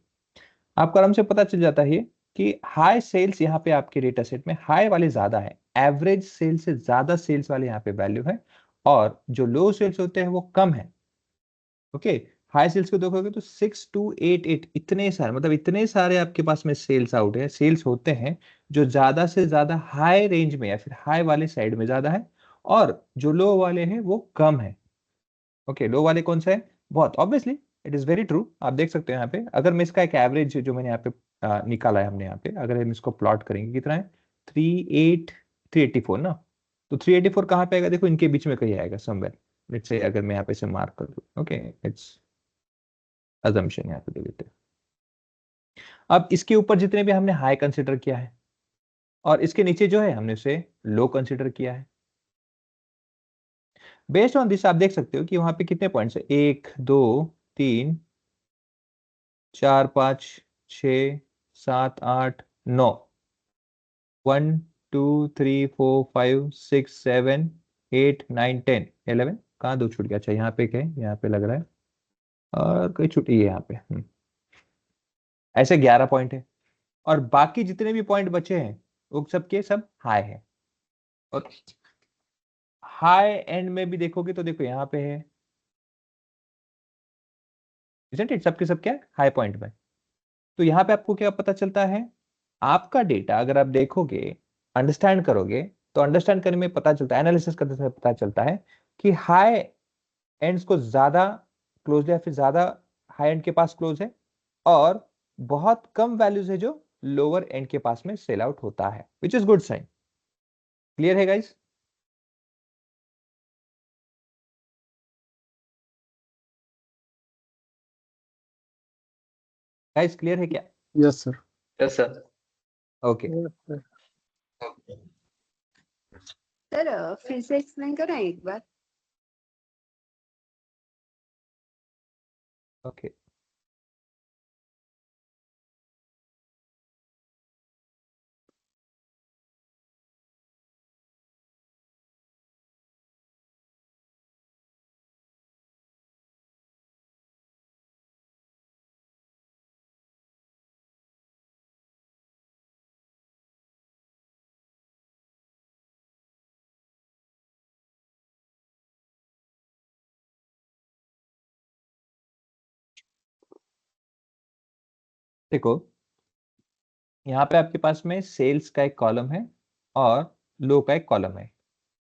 आपको आराम से पता चल जाता है ये कि हाई सेल्स यहाँ पे आपके डेटा सेट में हाई वाले ज्यादा है, एवरेज सेल्स से ज्यादा सेल्स वाले यहाँ पे वैल्यू है, और जो लो सेल्स होते हैं वो कम है। ओके, हाई सेल्स को देखोगे तो 6288 इतने सारे, मतलब इतने सारे आपके पास में सेल्स आउट है, सेल्स होते हैं जो ज्यादा से ज्यादा हाई रेंज में या फिर हाई वाले साइड में ज्यादा है, और जो लो वाले हैं वो कम है। ओके, लो वाले कौन सा है, बहुत obviously it is very true, आप देख सकते हो यहाँ पे। अगर मैं इसका एक एवरेज जो मैंने यहाँ पे निकाला है हमने यहाँ पे, अगर हम इसको प्लॉट करेंगे कितना है, 384 ना, तो 384 कहाँ पे आएगा, देखो इनके बीच में कहीं आएगा समवेयर। लेट्स से अगर मैं यहाँ पे से मार्क कर दूं, ओके इट्स अजम्पशन यहाँ पे दे देते हैं। अब इसके ऊपर जितने भी हमने हाई कंसिडर किया है और इसके नीचे जो है हमने उसे लो कंसिडर किया है। बेस्ड ऑन दिस आप देख सकते हो कि वहां पे कितने पॉइंट्स है, 1 2 3 4 5 6 7 8 9, 1 2 3 4 5 6 7 8 9 10 11, कहाँ 2 छूट गया? अच्छा यहाँ पे क्या है, यहाँ पे लग रहा है और कोई छुट्टी है यहाँ पे। ऐसे 11 पॉइंट है और बाकी जितने भी पॉइंट बचे हैं वो सब के सब हाई है। और हाई एंड में भी देखोगे तो देखो यहाँ पे है, isn't it? सबके सब क्या है, हाई पॉइंट में। तो यहाँ पे आपको क्या पता चलता है, आपका डेटा अगर आप देखोगे, अंडरस्टैंड करोगे, तो अंडरस्टैंड करने में पता चलता है, एनालिसिस करने से पता चलता है कि हाई एंड्स को ज्यादा क्लोज है, फिर ज्यादा हाई एंड के पास क्लोज है, और बहुत कम वैल्यूज है जो लोअर एंड के पास में सेल आउट होता है, which is good sign. Clear है गाइस? गाइस क्लियर है क्या? Yes, sir. Yes sir. Okay Yes, sir. Sir फिर से एक्सप्लेन करें एक बार। ओके देखो यहाँ पे आपके पास में सेल्स का एक कॉलम है और लो का एक कॉलम है।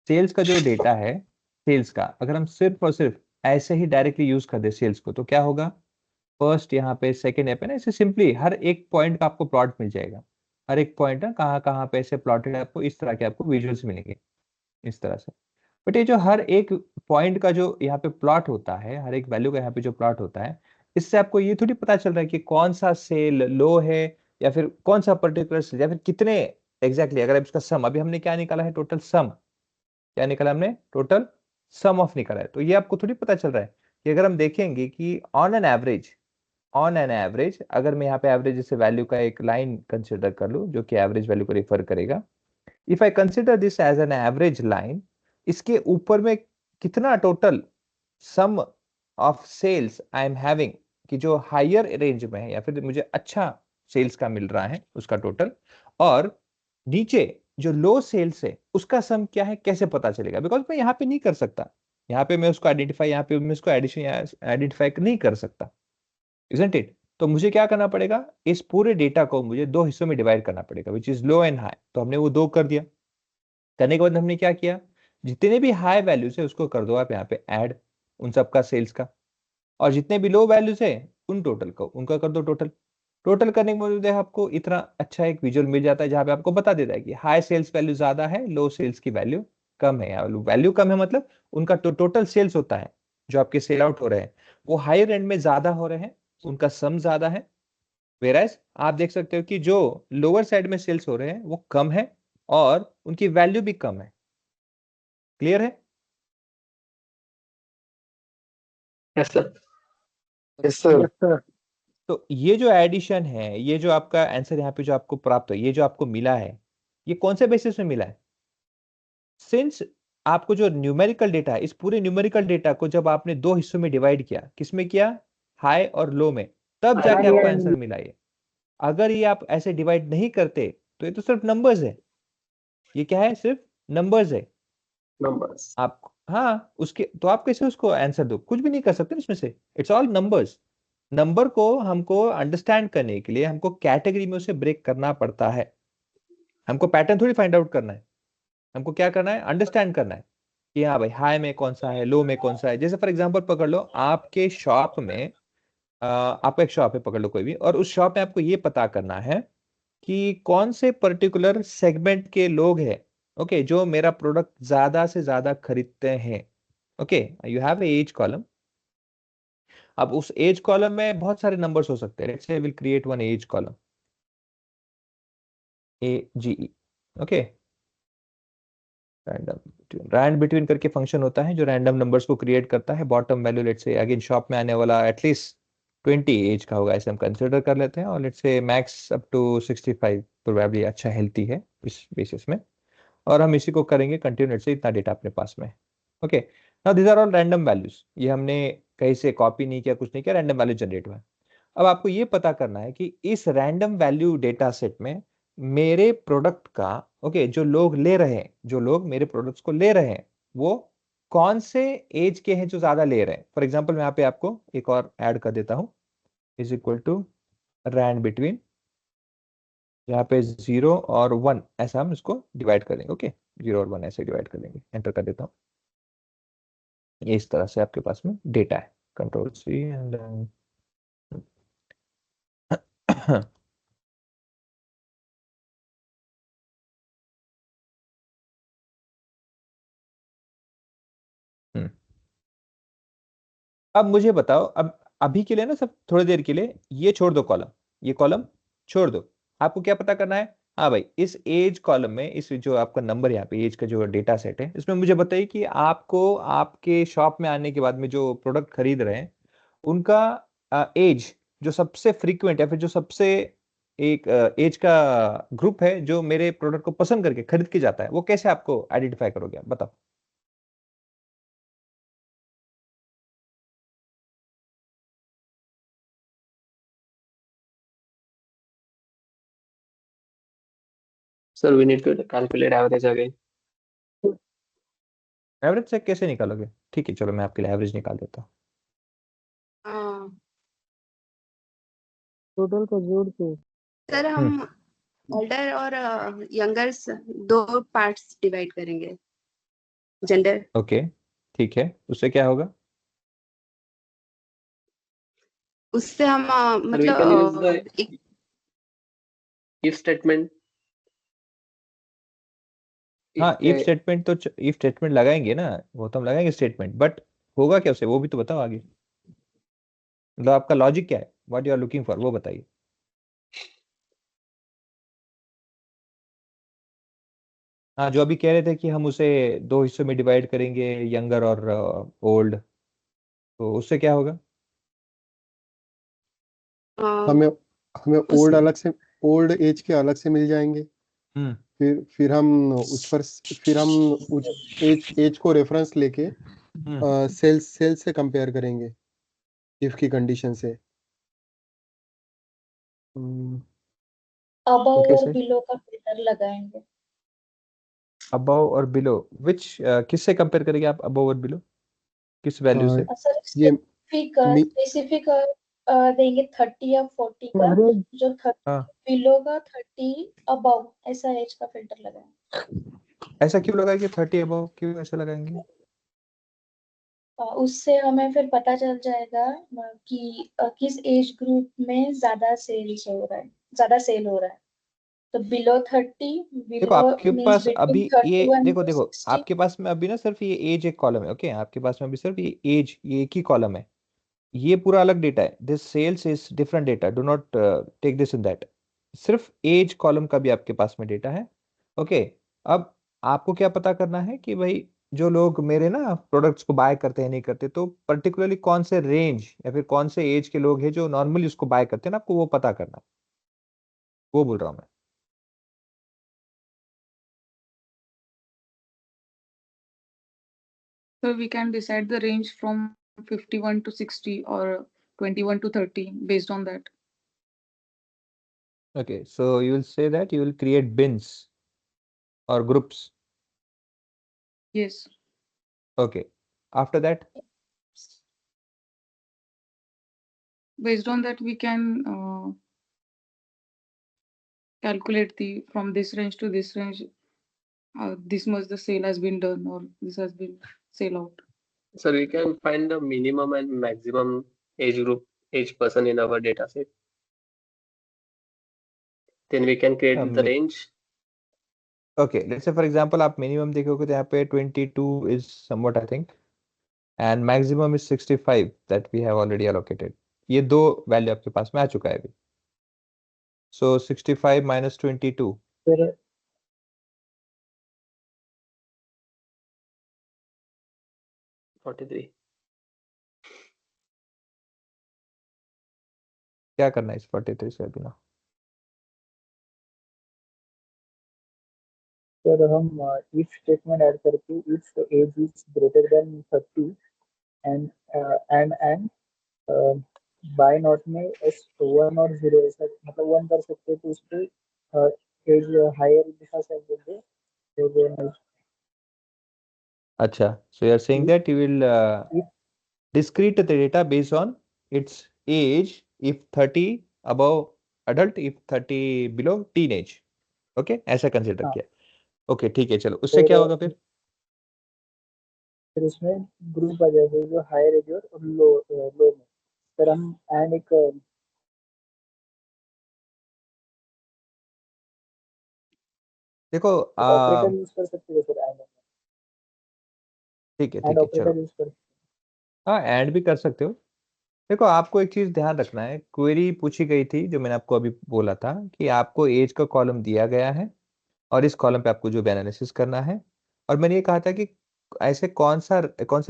सेल्स का जो डेटा है, सेल्स का अगर हम सिर्फ और सिर्फ ऐसे ही डायरेक्टली यूज कर दे सेल्स को, तो क्या होगा, फर्स्ट यहाँ पे सेकंड यहाँ पे ना, ऐसे सिंपली हर एक पॉइंट का आपको प्लॉट मिल जाएगा। हर एक पॉइंट ना कहाँ कहाँ पे ऐसे प्लॉटेड है, आपको इस तरह के आपको विजुअल्स मिलेंगे इस तरह से। बट ये जो हर एक पॉइंट का जो यहाँ पे प्लॉट होता है, हर एक वैल्यू का यहाँ पे जो प्लॉट होता है, इससे आपको ये थोड़ी पता चल रहा है कि कौन सा सेल लो है या फिर कौन सा पर्टिकुलर सेल या फिर कितने एग्जैक्टली अगर इसका सम, अभी हमने क्या निकाला है, टोटल सम। क्या निकाला हमने? टोटल सम ऑफ निकाला है। तो ये आपको थोड़ी पता चल रहा है कि अगर हम देखेंगे कि ऑन एन एवरेज अगर मैं यहाँ पे एवरेज जैसे वैल्यू का एक लाइन कंसिडर कर लूं जो कि एवरेज वैल्यू को रिफर करेगा, if I consider this as an average line, इसके ऊपर में कितना total sum of sales I am having, कि जो हायर रेंज में है या फिर मुझे अच्छा सेल्स का मिल रहा है उसका टोटल, और नीचे जो लो सेल्स है उसका सम क्या है, कैसे पता चलेगा? बिकॉज मैं यहाँ पे नहीं कर सकता, यहाँ पे मैं उसको आइडेंटिफाई, यहाँ पे मैं उसको एडिशन आइडेंटिफाई नहीं कर सकता, isn't it? तो मुझे क्या करना पड़ेगा, इस पूरे डेटा को मुझे दो हिस्सों में डिवाइड करना पड़ेगा, which is low and high. तो हमने वो दो कर दिया। करने के बाद हमने क्या किया, जितने भी हाई वैल्यूज है उसको कर दो आप यहाँ पे ऐड, उन सबका सेल्स का, और जितने भी लो वैल्यूज है उन टोटल को उनका कर दो टोटल। टोटल करने के बाद आपको इतना अच्छा एक विजुअल मिल जाता है जहां पे आपको बता देता है कि हाई सेल्स वैल्यू ज्यादा है, लो सेल्स की वैल्यू कम है। वैल्यू कम है मतलब उनका टोटल सेल्स होता है जो आपके सेल आउट हो रहे हैं वो हायर एंड में ज्यादा हो रहे हैं, उनका सम ज्यादा है। वेराइज आप देख सकते हो कि जो लोअर साइड में सेल्स हो रहे हैं वो कम है और उनकी वैल्यू भी कम है। क्लियर है? Yes sir. Yes, sir. Yes, sir. तो ये जो एडिशन है, ये जो आपका आंसर यहाँ पे जो आपको प्राप्त हो, ये जो आपको मिला है, ये कौन से बेसिस में मिला है? सिंस आपको जो न्यूमेरिकल डेटा है, इस पूरे न्यूमेरिकल डेटा को जब आपने दो हिस्सों में डिवाइड किया, किसमें किया, हाई और लो में, तब जाके आपको आंसर मिला ये। अगर ये आप ऐसे डिवाइड नहीं करते तो ये तो सिर्फ नंबर्स है। ये क्या है? सिर्फ नंबर्स है। Numbers. आप हाँ उसके तो आप कैसे उसको आंसर दो? कुछ भी नहीं कर सकते इसमें से, इट्स ऑल नंबर्स। नंबर को हमको अंडरस्टैंड करने के लिए हमको कैटेगरी में उसे ब्रेक करना पड़ता है। हमको पैटर्न थोड़ी फाइंड आउट करना है, हमको क्या करना है, अंडरस्टैंड करना है कि हाँ भाई हाई में कौन सा है, लो में कौन सा है। जैसे फॉर एग्जांपल पकड़ लो आपके शॉप में, आपका एक शॉप है पकड़ लो कोई भी, और उस शॉप में आपको ये पता करना है कि कौन से पर्टिकुलर सेगमेंट के लोग हैं, ओके, जो मेरा प्रोडक्ट ज्यादा से ज्यादा खरीदते हैं। Okay, you have age column. अब उस एज कॉलम में बहुत सारे नंबर्स हो सकते हैं. Let's say will create one age column, AGE. Okay, rand between करके फंक्शन होता है जो रैंडम नंबर्स को क्रिएट करता है. Bottom value let's say again shop में आने वाला एटलीस्ट 20 एज का होगा, ऐसे हम कंसिडर कर लेते हैं. और let's say max up to 65 probably अच्छा हेल्थी है इस बेसिस में. और हम इसी को करेंगे कंटिन्यू. लेट्स से इतना डेटा अपने पास में. Okay, now these are all random values. ये हमने कहीं से कॉपी नहीं किया, कुछ नहीं किया, रैंडम वैल्यू जनरेट हुआ. अब आपको ये पता करना है कि इस रैंडम वैल्यू डेटा सेट में मेरे प्रोडक्ट का, ओके, जो लोग ले रहे हैं, जो लोग मेरे प्रोडक्ट्स को ले रहे हैं, वो कौन से एज के हैं जो ज्यादा ले रहे हैं. फॉर एग्जांपल मैं यहाँ पे आपको एक और ऐड कर देता हूँ, is equal to rand between, यहाँ पे 0 और 1 ऐसा हम इसको डिवाइड कर देंगे. ओके, 0 और 1 ऐसे डिवाइड कर देंगे. एंटर कर देता हूँ. ये इस तरह से आपके पास में डेटा है. कंट्रोल C एंड अब मुझे बताओ, अब अभी के लिए ना, सब थोड़ी देर के लिए ये छोड़ दो कॉलम, ये कॉलम छोड़ दो. आपको क्या पता करना है? हाँ भाई, इस एज कॉलम में, इस जो आपका नंबर यहाँ पे एज का जो डेटा सेट है, इसमें मुझे बताइए कि आपको आपके शॉप में आने के बाद में जो प्रोडक्ट खरीद रहे हैं उनका एज जो सबसे फ्रीक्वेंट या फिर जो सबसे एक एज का ग्रुप है जो मेरे प्रोडक्ट को पसंद करके खरीद के जाता है, वो कैसे आपको आइडेंटिफाई करोगे आप? बताओ. Sir, we need to calculate average again. Average से कैसे निकालोगे? ठीक है, चलो मैं आपके लिए एवरेज निकाल देता हूँ. हाँ, टोटल का जोड़ के सर हम ओल्डर और यंगर्स दो पार्ट्स डिवाइड करेंगे. जेंडर. ओके, ठीक है, उससे क्या होगा? उससे हम Sir, we can use the एक if statement. हाँ, इफ If, स्टेटमेंट तो इफ स्टेटमेंट लगाएंगे ना, वो तो हम लगाएंगे स्टेटमेंट, बट होगा क्या उसे, वो भी तो बताओ आगे. मतलब आपका लॉजिक क्या है, what you are looking for, वो बताइए. हाँ, जो अभी कह रहे थे कि हम उसे दो हिस्सों में डिवाइड करेंगे, यंगर और ओल्ड, तो उससे क्या होगा? हमें हमें ओल्ड अलग से, ओल्ड एज के अलग से मिल जाएंगे. हम्म फिर हम उस पर, फिर हम उस एज को रेफरेंस लेके सेल्स से कंपेयर करेंगे इफ की कंडीशन से. अबव ओके और सर. बिलो का फिल्टर लगाएंगे. अबव और बिलो विच, किससे कंपेयर करेंगे आप? अबव और बिलो किस वैल्यू से? सर ये स्पेसिफिक देंगे 30 या 40 का. एवरेज जो 30 हाँ, बिलो का 30 अबव ऐसा एज का फिल्टर लगाएंगे. ऐसा क्यों लगाएंगे? 30 अबव क्यों ऐसा लगाएंगे? उससे हमें फिर पता चल जाएगा कि किस एज ग्रुप में ज्यादा सेल्स हो रहा है, ज्यादा सेल हो रहा है. तो बिलो 30, देखो बिलो आपके मींस पास बिटवीन अभी ये 31 देखो टू देखो 60. आपके पास में अभी ना सिर्फ ये एज एक कॉलम है. ओके, आपके पास में अभी सिर्फ ये एज, ये एक ही कॉलम है. ये पूरा अलग डेटा है. This sales is different data, do not take this in that. सिर्फ एज कॉलम का भी आपके पास में डेटा है. ओके, अब आपको क्या पता करना है कि भाई जो लोग मेरे ना प्रोडक्ट्स को बाय करते हैं, नहीं करते, तो पर्टिकुलरली कौन से रेंज या फिर कौन से एज के लोग हैं जो नॉर्मली उसको बाय करते हैं ना, आपको वो पता करना है. वो बोल रहा हूँ मैं. So we can decide the range from 51 to 60 or 21 to 30 based on that. Okay, so you will say that you will create bins or groups. Yes. Okay, after that, Based on that, we can calculate the from this range to this range. This much the sale has been done or this has been sale out. So we can find the minimum and maximum age group, age person in our data set. Then we can create the range. Okay, let's say for example आप minimum देखोगे तो यहाँ पे 22 is somewhat I think and maximum is 65 that we have already allocated. ये दो value आपके पास में आ चुका है अभी। सो 65 माइनस 22, फिर 43। क्या करना है इस 43 से अभी ना? फिर हम इफ स्टेटमेंट ऐड करके if age is greater than 30 and and buy not में एस 1 और 0 ऐसा मतलब 1 कर सकते हैं, तो उस पे एज हायर दिखा सकते हैं। अच्छा, so you are saying that you will discrete the data based on its age, if 30 above adult, if 30 below teenage. Okay, ऐसा कंसिडर हाँ। किया। ओके ठीक है, चलो उससे क्या होगा फिर? फिर उसमें ग्रुप आ जाएगा जो हायर एज और लो लो में। फिर हम एंड एक देखो ऑपरेटर यूज कर सकते हैं। फिर ठीक है एंड ठीक है, चलो ऑपरेटर यूज कर हाँ ऐड भी कर सकते हो। देखो आपको एक चीज ध्यान रखना है, क्वेरी पूछी गई थी जो मैंने आपको अभी बोला था कि आपको एज का कॉलम दिया गया है और इस कॉलम पे आपको जो भी एनालिसिस करना है। और मैंने ये कहा था कि ऐसे कौन सा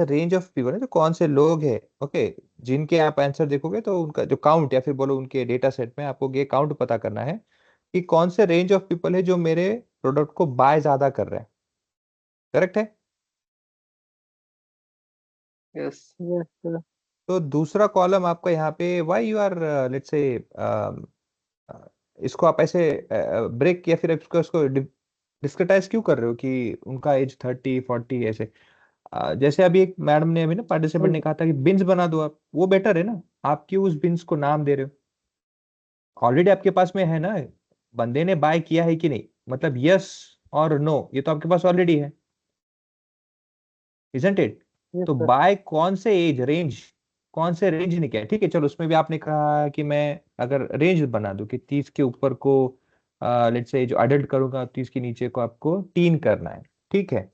रेंज ऑफ पीपल है, जो कौन से लोग हैं, ओके, जिनके आप आंसर देखोगे तो उनका जो काउंट या फिर बोलो उनके डेटा सेट में आपको ये काउंट पता करना है कि कौन से रेंज ऑफ पीपल है जो मेरे प्रोडक्ट को बाय ज्यादा कर रहे हैं। करेक्ट है? यस। तो दूसरा कॉलम आपका यहाँ पे why you are let's say इसको आप ऐसे ब्रेक या फिर इसको इसको डिस्क्रिटाइज क्यों कर रहे हो कि उनका एज 30 40 ऐसे? जैसे अभी एक मैडम ने अभी ना पार्टिसिपेंट ने कहा था कि बिन्स बना दो आप, वो बेटर है ना। आप क्यों उस बिन्स को नाम दे रहे हो? ऑलरेडी आपके पास में है ना, बंदे ने बाय किया है कि नहीं, मतलब यस और नो, ये तो आपके पास ऑलरेडी है, इजंट इट? तो बाय कौन से एज रेंज, कौन से रेंज ने किया है? ठीक है चलो, उसमें भी आपने कहा कि मैं अगर रेंज बना दूं कि 30 के ऊपर को लेट्स से जो अडल्ट करूंगा, 30 के नीचे को आपको टीन करना है, ठीक है,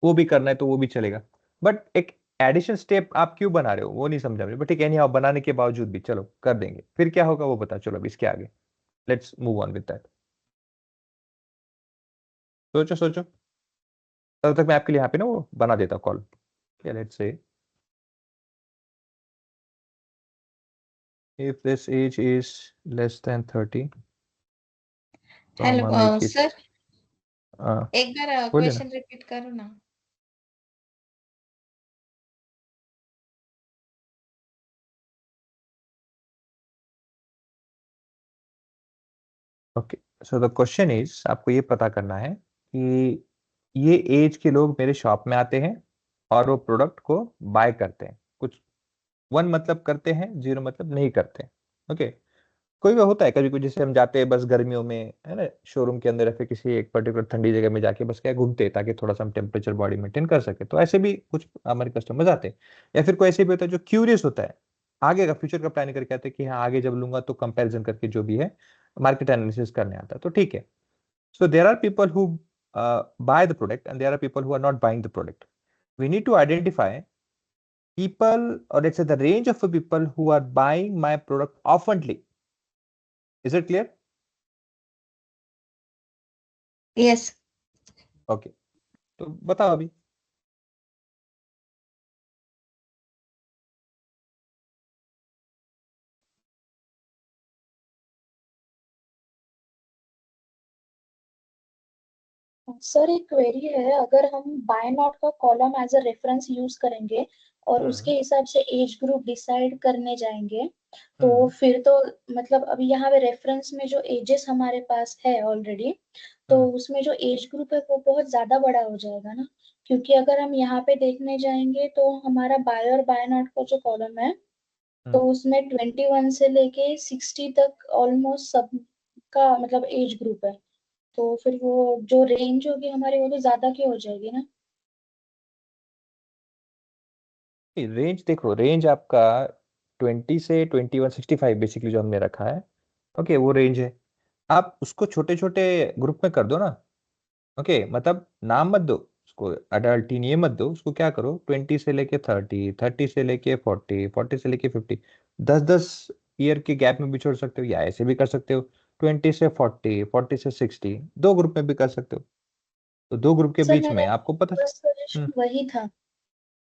वो भी करना है तो वो भी चलेगा। बट एक एडिशन स्टेप आप क्यों बना रहे हो वो नहीं समझा मुझे, बट ठीक है नहीं, आप बनाने के बावजूद भी चलो कर देंगे। फिर क्या होगा वो बता, चलो अब इसके आगे let's move on with that. सोचो सोचो, तब तक मैं आपके लिए यहाँ पे ना वो बना देता हूँ call. Let's say if this age is less than 30, तो हम हेलो हमें किस सर, हाँ, एक बार बोलिए ना। क्वेश्चन रिपीट करो ना। Okay, so the question is, आपको ये पता करना है कि ये एज के लोग मेरे शॉप में आते हैं और वो प्रोडक्ट को बाय करते हैं। कुछ 1 मतलब करते हैं, 0 मतलब नहीं करते हैं। ओके, कोई भी होता है कभी कोई, जैसे हम जाते हैं बस गर्मियों में है ना शोरूम के अंदर, या फिर किसी एक पर्टिकुलर ठंडी जगह में जाके बस क्या घूमते हैं ताकि थोड़ा सा हम टेम्परेचर बॉडी मेंटेन कर सके, तो ऐसे भी कुछ हमारे कस्टमर्स आते हैं। या फिर कोई ऐसे भी होता है जो क्यूरियस होता है, आगे का फ्यूचर का प्लानिंग करके आते हैं कि हाँ आगे जब लूंगा तो कंपैरिजन करके जो भी है मार्केट एनालिसिस करने आता है, तो ठीक है। So there are people who buy the product and there are people who are not buying the product. We need to identify people, or let's say the range of people who are buying my product oftenly. Is it clear? Yes. Okay, तो बताओ अभी। Sir एक query है, अगर हम buy not का column as a reference use करेंगे और उसके हिसाब से एज ग्रुप डिसाइड करने जाएंगे, तो फिर तो मतलब अभी यहाँ पे रेफरेंस में जो एजेस हमारे पास है ऑलरेडी, तो उसमें जो एज ग्रुप है वो बहुत ज्यादा बड़ा हो जाएगा ना। क्योंकि अगर हम यहाँ पे देखने जाएंगे तो हमारा बाय और बाय नॉट का जो कॉलम है, तो उसमें 21 से लेके 60 तक ऑलमोस्ट सब का मतलब एज ग्रुप है। तो फिर वो जो रेंज होगी हमारी वो तो ज्यादा की हो जाएगी ना। रेंज देखो, रेंज आपका 20 से 21 65 बेसिकली जो हमने रखा है, ओके वो रेंज है। आप उसको छोटे छोटे ग्रुप में कर दो ना। ओके, मतलब नाम मत दो, उसको अडल्ट टीन ये मत दो, उसको क्या करो 20 से लेके 30, 30 से लेके 40, 40 से लेके 50, 10-10 ईयर के गैप में भी छोड़ सकते हो, या ऐसे भी कर सकते हो 20 से 40, 40 से 60, दो ग्रुप में भी कर सकते हो। तो दो ग्रुप के सर बीच में मेरा आपको पता। फर्स्ट सजेशन वही था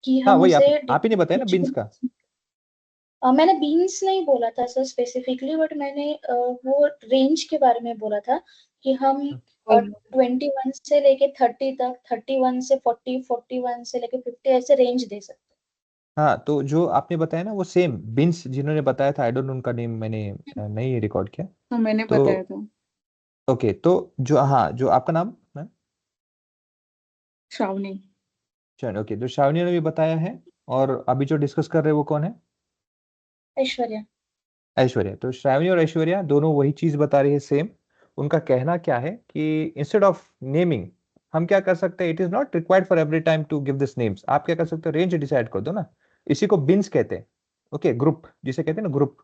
कि हाँ हम वही उसे आप ही नहीं बताया ना बीन्स का। मैंने बीन्स नहीं बोला था सर स्पेसिफिकली, बट मैंने वो रेंज के बारे में बोला था कि हम 21 से लेके 30 तक, 31 से 40, 41 से लेके 50 ऐसे रेंज दे सकते हैं। हाँ तो जो आपने बताया ना वो सेम बीन्स जिन्होंने बताया था, आई डोंट नो उनका नेम, मैंने नहीं रिकॉर्ड किया। तो मैंने तो बताया था ओके, तो जो, हाँ जो आपका नाम मैम, श्रावणी। चलो ओके, जो श्रावणी ने भी बताया है, और अभी जो डिस्कस कर रहे हैं वो कौन है? ऐश्वर्या। ऐश्वर्या। तो श्रावणी और ऐश्वर्या दोनों वही चीज बता रही है सेम। उनका कहना क्या है कि इंस्टेड ऑफ नेमिंग हम क्या कर सकते हैं, it is not required for every time to give this names, आप क्या कर सकते हो रेंज डिसाइड कर दो ना। इसी को बिन्स कहते हैं। ओके, ग्रुप जिसे कहते हैं ना, ग्रुप,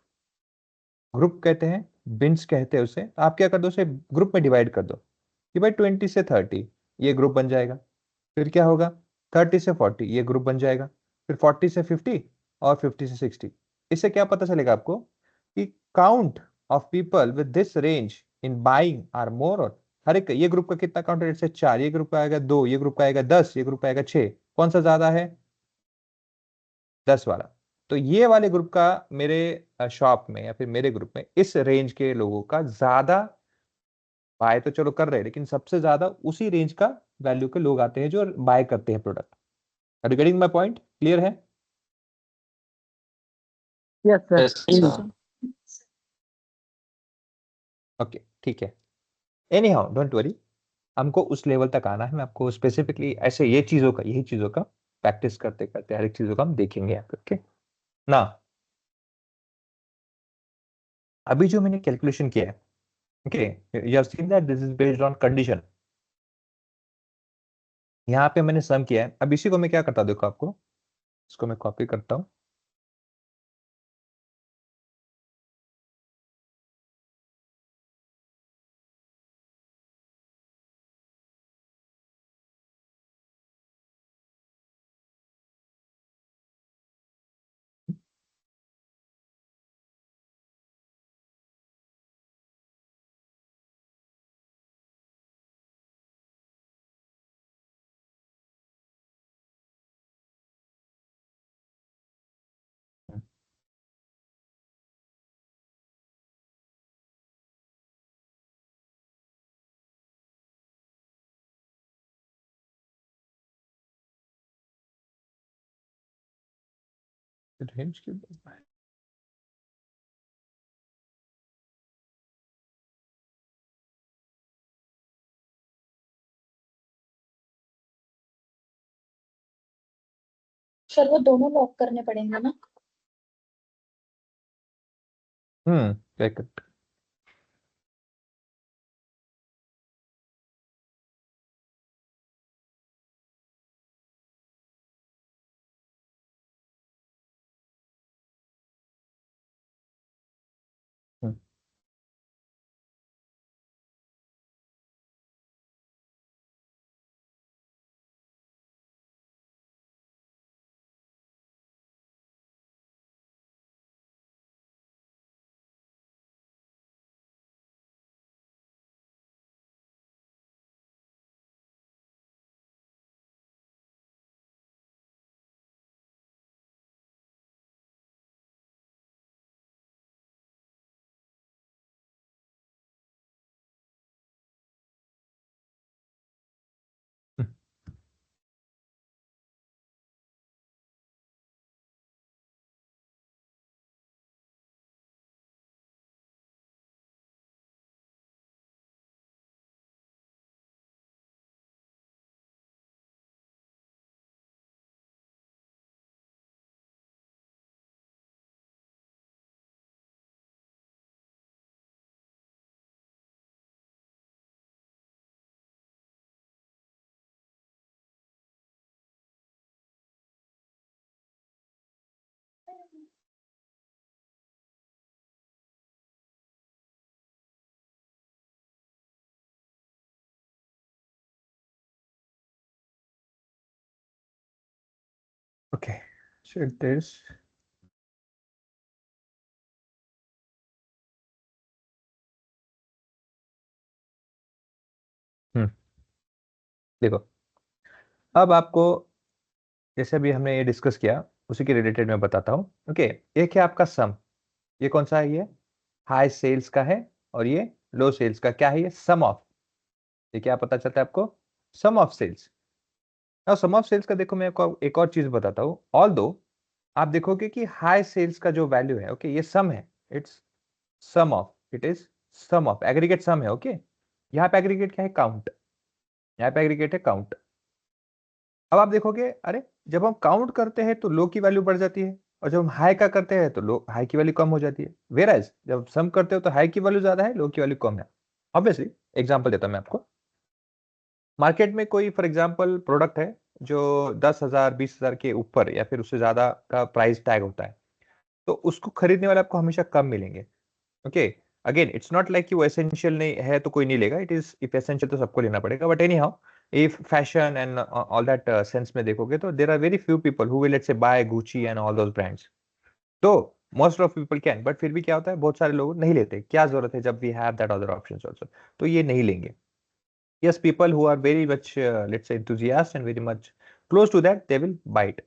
ग्रुप कहते हैं, बिन्स कहते हैं उसे। आप क्या कर दो, उसे ग्रुप में डिवाइड कर दो कि भाई 20 से 30 ये ग्रुप बन जाएगा, फिर क्या होगा 30 से 40 ये ग्रुप बन जाएगा, फिर 40 से 50 और 50 से 60। इससे क्या पता चलेगा आपको कि count of people with this range in buying are more, और हर एक ये ग्रुप का कितना काउंट है, जैसे 4, ये ग्रुप का आएगा 2, ये ग्रुप का आएगा 10, ये ग्रुप का आएगा 6, कौन सा ज्यादा है? 10 वाला। तो ये वाले ग्रुप का मेरे शॉप में या फिर मेरे ग्रुप में इस रेंज के लोगों का ज्यादा बाय तो चलो कर रहे हैं, लेकिन सबसे ज्यादा उसी रेंज का वैल्यू के लोग आते हैं जो बाय करते हैं product. Are you getting my point? Clear है? Yes sir. Yes sir. Okay ठीक है। एनी हाउ डोंट वरी, हमको उस लेवल तक आना है। मैं आपको स्पेसिफिकली ऐसे ये चीजों का, यही चीजों का प्रैक्टिस करते करते हर एक चीजों का हम देखेंगे यहाँ पे। ओके ना, अभी जो मैंने कैलकुलेशन किया है, okay, you have seen that this is based on condition. यहाँ पे मैंने सम किया है। अब इसी को मैं क्या करता हूँ, देखो आपको, इसको मैं कॉपी करता हूँ। रेंज की सर वो दोनों लॉक करने पड़ेंगे ना? करेक्ट। Okay, so there's देखो, अब आपको जैसे अभी हमने ये डिस्कस किया उसी के रिलेटेड मैं बताता हूँ। ओके, एक है आपका सम, ये कौन सा है? ये हाई सेल्स का है, और ये लो सेल्स का। क्या है ये? सम ऑफ। ये क्या पता चलता है आपको? सम ऑफ सेल्स। अब सम ऑफ सेल्स का देखो, मैं आपको एक और चीज बताता हूँ। ऑल दो आप देखोगे कि हाई सेल्स का जो वैल्यू है, ओके, ये सम है, it's sum of, it is sum of, aggregate sum है। ओके, यहाँ पे एग्रीगेट क्या है? काउंट। यहाँ पे एग्रीगेट है काउंट। अब आप देखोगे, अरे जब हम काउंट करते हैं तो लो की वैल्यू बढ़ जाती है, और जब हम हाई का करते हैं तो लो हाई की वैल्यू कम हो जाती है। वेराज जब सम करते हो तो हाई की वैल्यू ज्यादा है, लो की वैल्यू कम है। ऑब्वियसली एग्जांपल देता हूं मैं आपको। मार्केट में कोई फॉर एग्जांपल प्रोडक्ट है जो 10,000 20,000 के ऊपर या फिर उससे ज्यादा का प्राइस टैग होता है, तो उसको खरीदने वाले आपको हमेशा कम मिलेंगे। Okay, again it's not like कि वो एसेंशियल नहीं है तो कोई नहीं लेगा, इट इज इफ एसेंशियल तो सबको लेना पड़ेगा। But anyhow, if fashion and all that sense में देखोगे तो there are very few people who will let's say buy Gucci and all those brands. तो most of people can, but फिर भी क्या होता है, बहुत सारे लोग नहीं लेते। क्या जरूरत है जब we have that other options also, तो ये नहीं लेंगे। yes, people who are very much let's say enthusiast and very much close to that, they will buy it।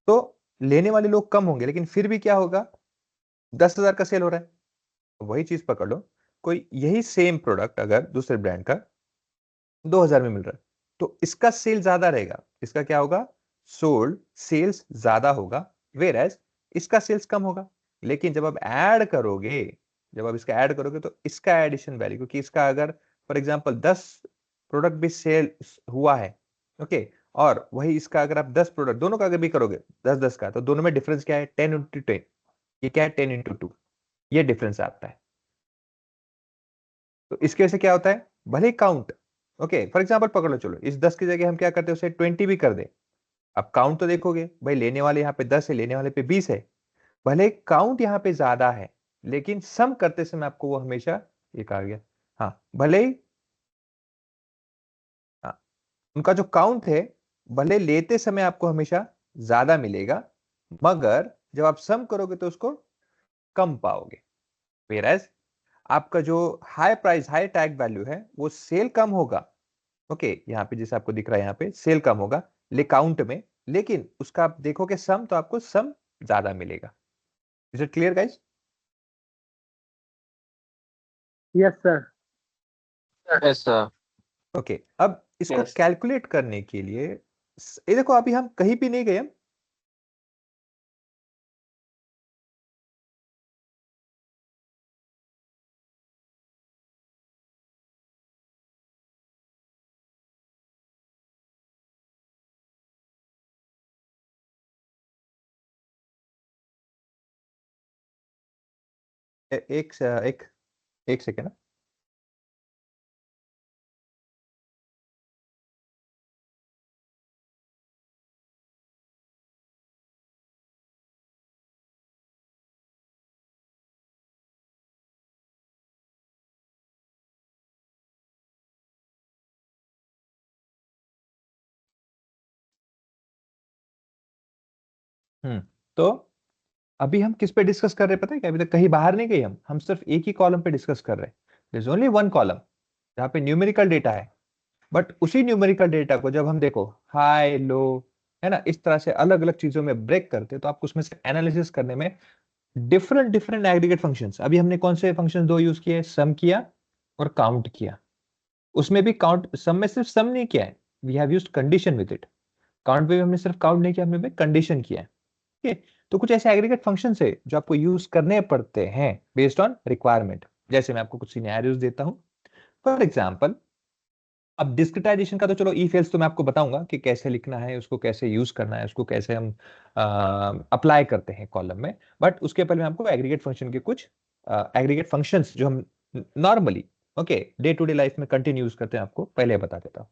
तो लेने वाले लोग कम होंगे, लेकिन फिर भी क्या होगा, 10,000 का सेल हो रहा है। वही चीज पकड़ लो, कोई यही सेम प्रोडक्ट अगर दूसरे ब्रांड का 2,000 में मिल रहा है, तो इसका सेल ज्यादा रहेगा। इसका क्या होगा? सोल्ड सेल्स ज्यादा होगा, वेर एज इसका सेल्स कम होगा। लेकिन जब आप ऐड करोगे, जब आप इसका ऐड करोगे तो इसका एडिशन वैल्यू, क्योंकि इसका अगर फॉर एग्जांपल 10 प्रोडक्ट भी सेल हुआ है, ओके, और वही इसका अगर आप 10 प्रोडक्ट दोनों का अगर भी करोगे 10-10 का, तो दोनों में डिफरेंस क्या है? 10x10। ये क्या है? 10x2। ये डिफरेंस आता है। तो इसकी वजह से क्या होता है, भले काउंट, ओके फॉर एग्जांपल पकड़ लो, चलो इस 10 की जगह हम क्या करते हैं, उसे 20 भी कर दे। अब काउंट तो देखोगे भाई, लेने वाले यहाँ पे 10 है, लेने वाले पे 20 है। भले काउंट यहाँ पे ज्यादा है, लेकिन सम करते समय आपको वो हमेशा एक आ गया। हाँ, भले ही हाँ, उनका जो काउंट है, भले लेते समय आपको हमेशा ज्यादा मिलेगा, मगर जब आप सम करोगे तो उसको कम पाओगे। वेरएज आपका जो high price high tag value है वो सेल कम होगा। ओके, यहाँ पे जैसे आपको दिख रहा है, यहाँ पे सेल कम होगा ले काउंट में, लेकिन उसका आप देखोगे सम, तो आपको सम ज्यादा मिलेगा। Is it clear guys? Yes sir. Yes sir. Okay, अब इसको यस। कैलकुलेट करने के लिए ये देखो, अभी हम कहीं भी नहीं गए। हम एक एक सेकेंड। तो अभी हम किस पे डिस्कस कर रहे हैं पता है क्या? अभी तक कहीं बाहर नहीं गए हम सिर्फ एक ही कॉलम पे डिस्कस कर रहे हैं। There is only one column जहाँ पे न्यूमेरिकल डेटा है। बट उसी न्यूमेरिकल डेटा को जब हम देखो हाई लो, है ना, इस तरह से अलग अलग चीजों में ब्रेक करते हैं, तो आपको उसमें से एनालिसिस करने में डिफरेंट डिफरेंट एग्रीगेट फंक्शंस। अभी हमने कौन से फंक्शंस दो यूज किए? सम किया और काउंट किया। उसमें भी काउंट, सम में सिर्फ सम नहीं किया है, we have used condition with it. Count में भी हमने सिर्फ काउंट नहीं किया, हमने कंडीशन किया है। ठीक है, तो कुछ ऐसे एग्रीगेट फंक्शंस है जो आपको यूज करने पड़ते हैं बेस्ड ऑन रिक्वायरमेंट। जैसे मैं आपको कुछ सिनेरियोस देता हूं। फॉर एग्जांपल, अब डिस्क्रिटाइजेशन का तो चलो ई फेल्स तो मैं आपको बताऊंगा कि कैसे लिखना है, उसको कैसे यूज करना है, उसको कैसे हम अप्लाई करते हैं कॉलम में। बट उसके पहले मैं आपको एग्रीगेट फंक्शन के कुछ एग्रीगेट फंक्शंस जो हम normally okay day to day life में कंटिन्यू यूज करते हैं, आपको पहले बता देता हूँ।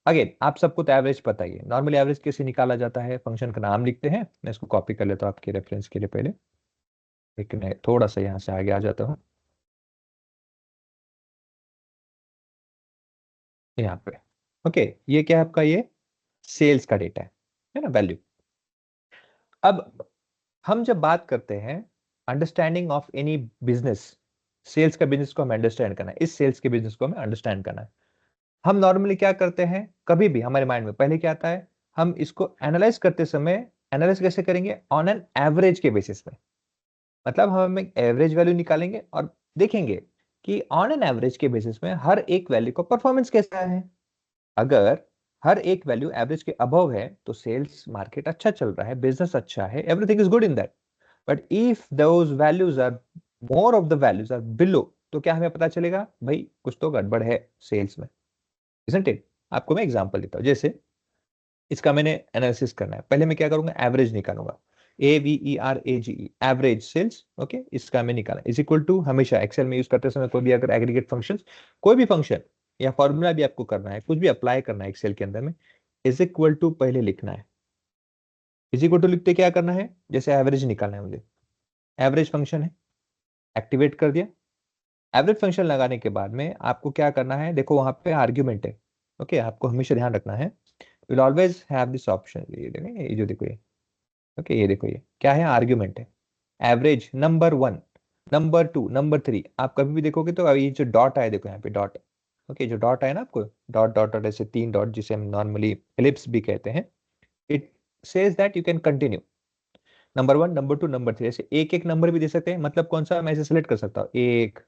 अगेन आप सबको तो एवरेज पता ही है। नॉर्मली एवरेज कैसे निकाला जाता है? फंक्शन का नाम लिखते हैं, मैं इसको कॉपी कर लेता हूँ आपके रेफरेंस के लिए पहले। लेकिन मैं थोड़ा सा यहाँ से आगे आ जाता हूँ, यहाँ पे। ओके, ये क्या है आपका? ये सेल्स का डेटा है ना, वैल्यू। अब हम जब बात करते हैं understanding of any business, sales का बिजनेस को हमें अंडरस्टैंड करना है, इस सेल्स के बिजनेस को हमें अंडरस्टैंड करना है, हम नॉर्मली क्या करते हैं, कभी भी हमारे माइंड में पहले क्या आता है, हम इसको एनालाइज करते समय एनालाइज कैसे करेंगे, ऑन एन एवरेज के बेसिस में। मतलब हम एक एवरेज वैल्यू निकालेंगे और देखेंगे कि ऑन एन एवरेज के बेसिस में हर एक वैल्यू का परफॉर्मेंस कैसा है। अगर हर एक वैल्यू एवरेज के अबव है तो सेल्स मार्केट अच्छा चल रहा है, बिजनेस अच्छा है, everything is good in that. But if those values are more of the values are below, तो क्या हमें पता चलेगा, भाई कुछ तो गड़बड़ है सेल्स में, isn't it? आपको मैं एग्जांपल देता हूं, जैसे इसका मैंने एनालिसिस करना है, पहले मैं क्या करूंगा, एवरेज निकालूंगा, AVERAGE, एवरेज सेल्स। ओके, इसका मैं निकाला इज इक्वल टू, हमेशा एक्सेल में यूज करते समय कोई भी अगर एग्रीगेट फंक्शन, कोई भी फंक्शन या फॉर्मूला भी आपको करना है, कुछ भी अप्लाई करना है एक्सेल के अंदर में, इज इक्वल टू पहले लिखना है। इज इक्वल टू लिखते क्या करना है, जैसे एवरेज निकालना है मुझे, एवरेज फंक्शन है, एक्टिवेट कर दिया। एवरेज फंक्शन लगाने के बाद में आपको क्या करना है, देखो वहां पे आर्ग्यूमेंट है। ओके, आपको हमेशा ध्यान रखना है, will always have this option, ये जो देखो ये, ओके ये देखो ये क्या है, आर्ग्यूमेंट है, एवरेज नंबर 1, नंबर 2, नंबर 3। आप कभी भी देखोगे तो ये जो डॉट आए, देखो यहाँ पे डॉट, ओके जो डॉट आए ना आपको, डॉट डॉट डॉट ऐसे 3 डॉट, जिसे हम नॉर्मली एलिप्स भी कहते हैं, it says that you can continue number 1, number 2, number 3, ऐसे एक एक नंबर भी दे सकते हैं। मतलब कौन सा, मैं ऐसे सेलेक्ट कर सकता हूँ, 1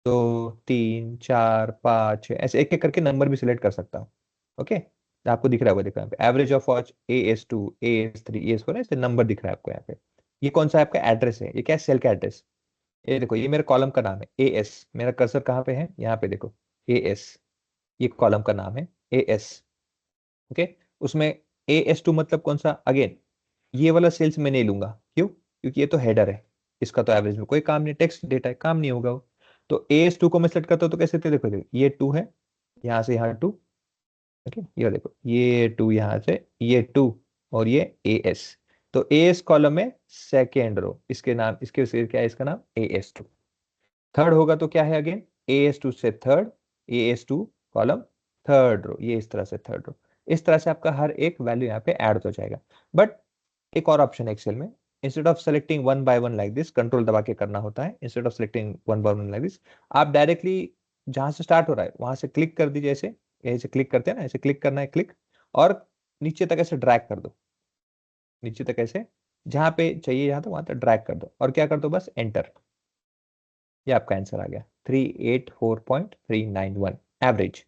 2 3 4 5 6, ऐसे एक एक करके नंबर भी सिलेक्ट कर सकता हूँ। ओके, आपको दिख रहा होगा, देखो यहाँ पे average of watch AS2 AS3 AS4, ऐसे नंबर दिख रहा है आपको यहाँ पे। ये कौन सा आपका एड्रेस है, ये क्या है, सेल का एड्रेस। ये देखो, ये मेरे कॉलम का नाम है AS, मेरा कर्सर कहाँ पे है, यहाँ पे देखो AS, ये कॉलम का नाम है AS। ओके, उसमें AS2 मतलब कौन सा, अगेन ये वाला सेल्स मैं नहीं लूंगा, क्यों, क्योंकि ये तो हेडर है, इसका तो एवरेज में कोई काम नहीं, टेक्स्ट डेटा है, काम नहीं होगा वो। तो AS2 को मैं सेलेक्ट करता हूँ तो कैसे, देखो देखो ये 2 है, यहाँ से यहाँ 2, ओके ये देखो ये 2, यहाँ से ये 2, और ये AS। तो AS कॉलम में सेकेंड रो, इसके नाम, इसके क्या है, इसका नाम AS2। थर्ड होगा तो क्या है, अगेन AS2 से third, AS2 column third row, ये इस तरह से थर्ड रो। इस तरह से आपका हर एक वैल्यू यहाँ पे ऐड हो जाएगा। बट एक और ऑप्शन है एक्सेल में, instead of selecting one by one like this, control दबा के करना होता है, instead of selecting one by one like this, आप डायरेक्टली जहां से स्टार्ट हो रहा है वहां से क्लिक कर दीजिए, ऐसे ऐसे क्लिक करते हैं ना, ऐसे क्लिक करना है, क्लिक, और नीचे तक ऐसे ड्रैग कर दो, नीचे तक ऐसे, जहां पे चाहिए जहां तक वहां तक ड्रैग कर दो, और क्या कर दो, बस एंटर। ये आपका आंसर आ गया 384.391 एवरेज।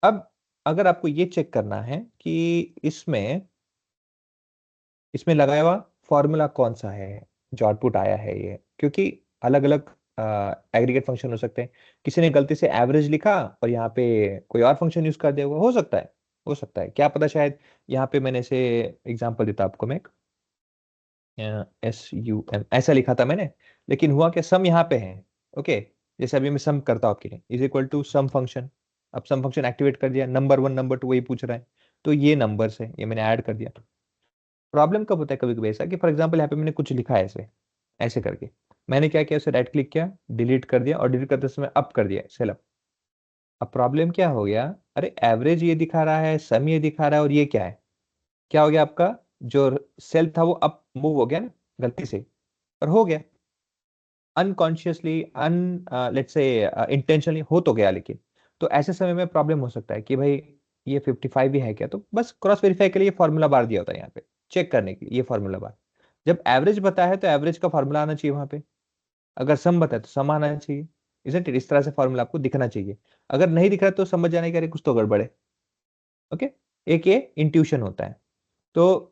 अब अगर आपको ये चेक करना है कि इसमें इसमें लगाया हुआ फॉर्मूला कौन सा है जो आउटपुट आया है, ये क्योंकि अलग अलग एग्रीगेट फंक्शन हो सकते हैं, किसी ने गलती से एवरेज लिखा और यहाँ पे कोई और फंक्शन यूज कर दिया होगा, हो सकता है, हो सकता है, क्या पता, शायद यहाँ पे मैंने से एग्जांपल देता आपको मैं, SUM ऐसा लिखा था मैंने, लेकिन हुआ क्या, सम यहाँ पे है। ओके, जैसे अभी मैं सम करता हूँ आपके लिए, is equal to sum function, अब सम फंक्शन एक्टिवेट कर दिया, नंबर 1 नंबर 2 वही पूछ रहा है, तो ये नंबर्स है, ये मैंने ऐड कर दिया। प्रॉब्लम कब होता है, कभी कभी ऐसा कि फॉर एग्जाम्पल यहाँ पे मैंने कुछ लिखा है ऐसे ऐसे करके, मैंने क्या किया, उसे राइट क्लिक किया, डिलीट कर दिया, और डिलीट करते समय अप कर दिया, सेल अप। अब प्रॉब्लम क्या हो गया, अरे एवरेज ये दिखा रहा है, सम ये दिखा रहा है, और ये क्या है, क्या हो गया, आपका जो सेल था वो अप मूव हो गया ना गलती से, और हो गया अनकॉन्शियसली, लेट्स से इंटेंशनली हो तो गया, लेकिन तो ऐसे समय में प्रॉब्लम हो सकता है कि भाई ये 55 भी है क्या, तो बस क्रॉस वेरीफाई के लिए फॉर्मूला बार दिया होता है यहाँ पे, चेक करने के लिए, ये फॉर्मूला बार। जब एवरेज बताया है तो एवरेज का फॉर्मूला आना चाहिए वहां पे, अगर सम बताया तो सम आना चाहिए, इजंट इट, इस तरह से फॉर्मूला आपको दिखना चाहिए। अगर नहीं दिख रहा तो समझ जाने के, अरे कुछ तो गड़बड़ है। ओके, एक ये इंट्यूशन होता है। तो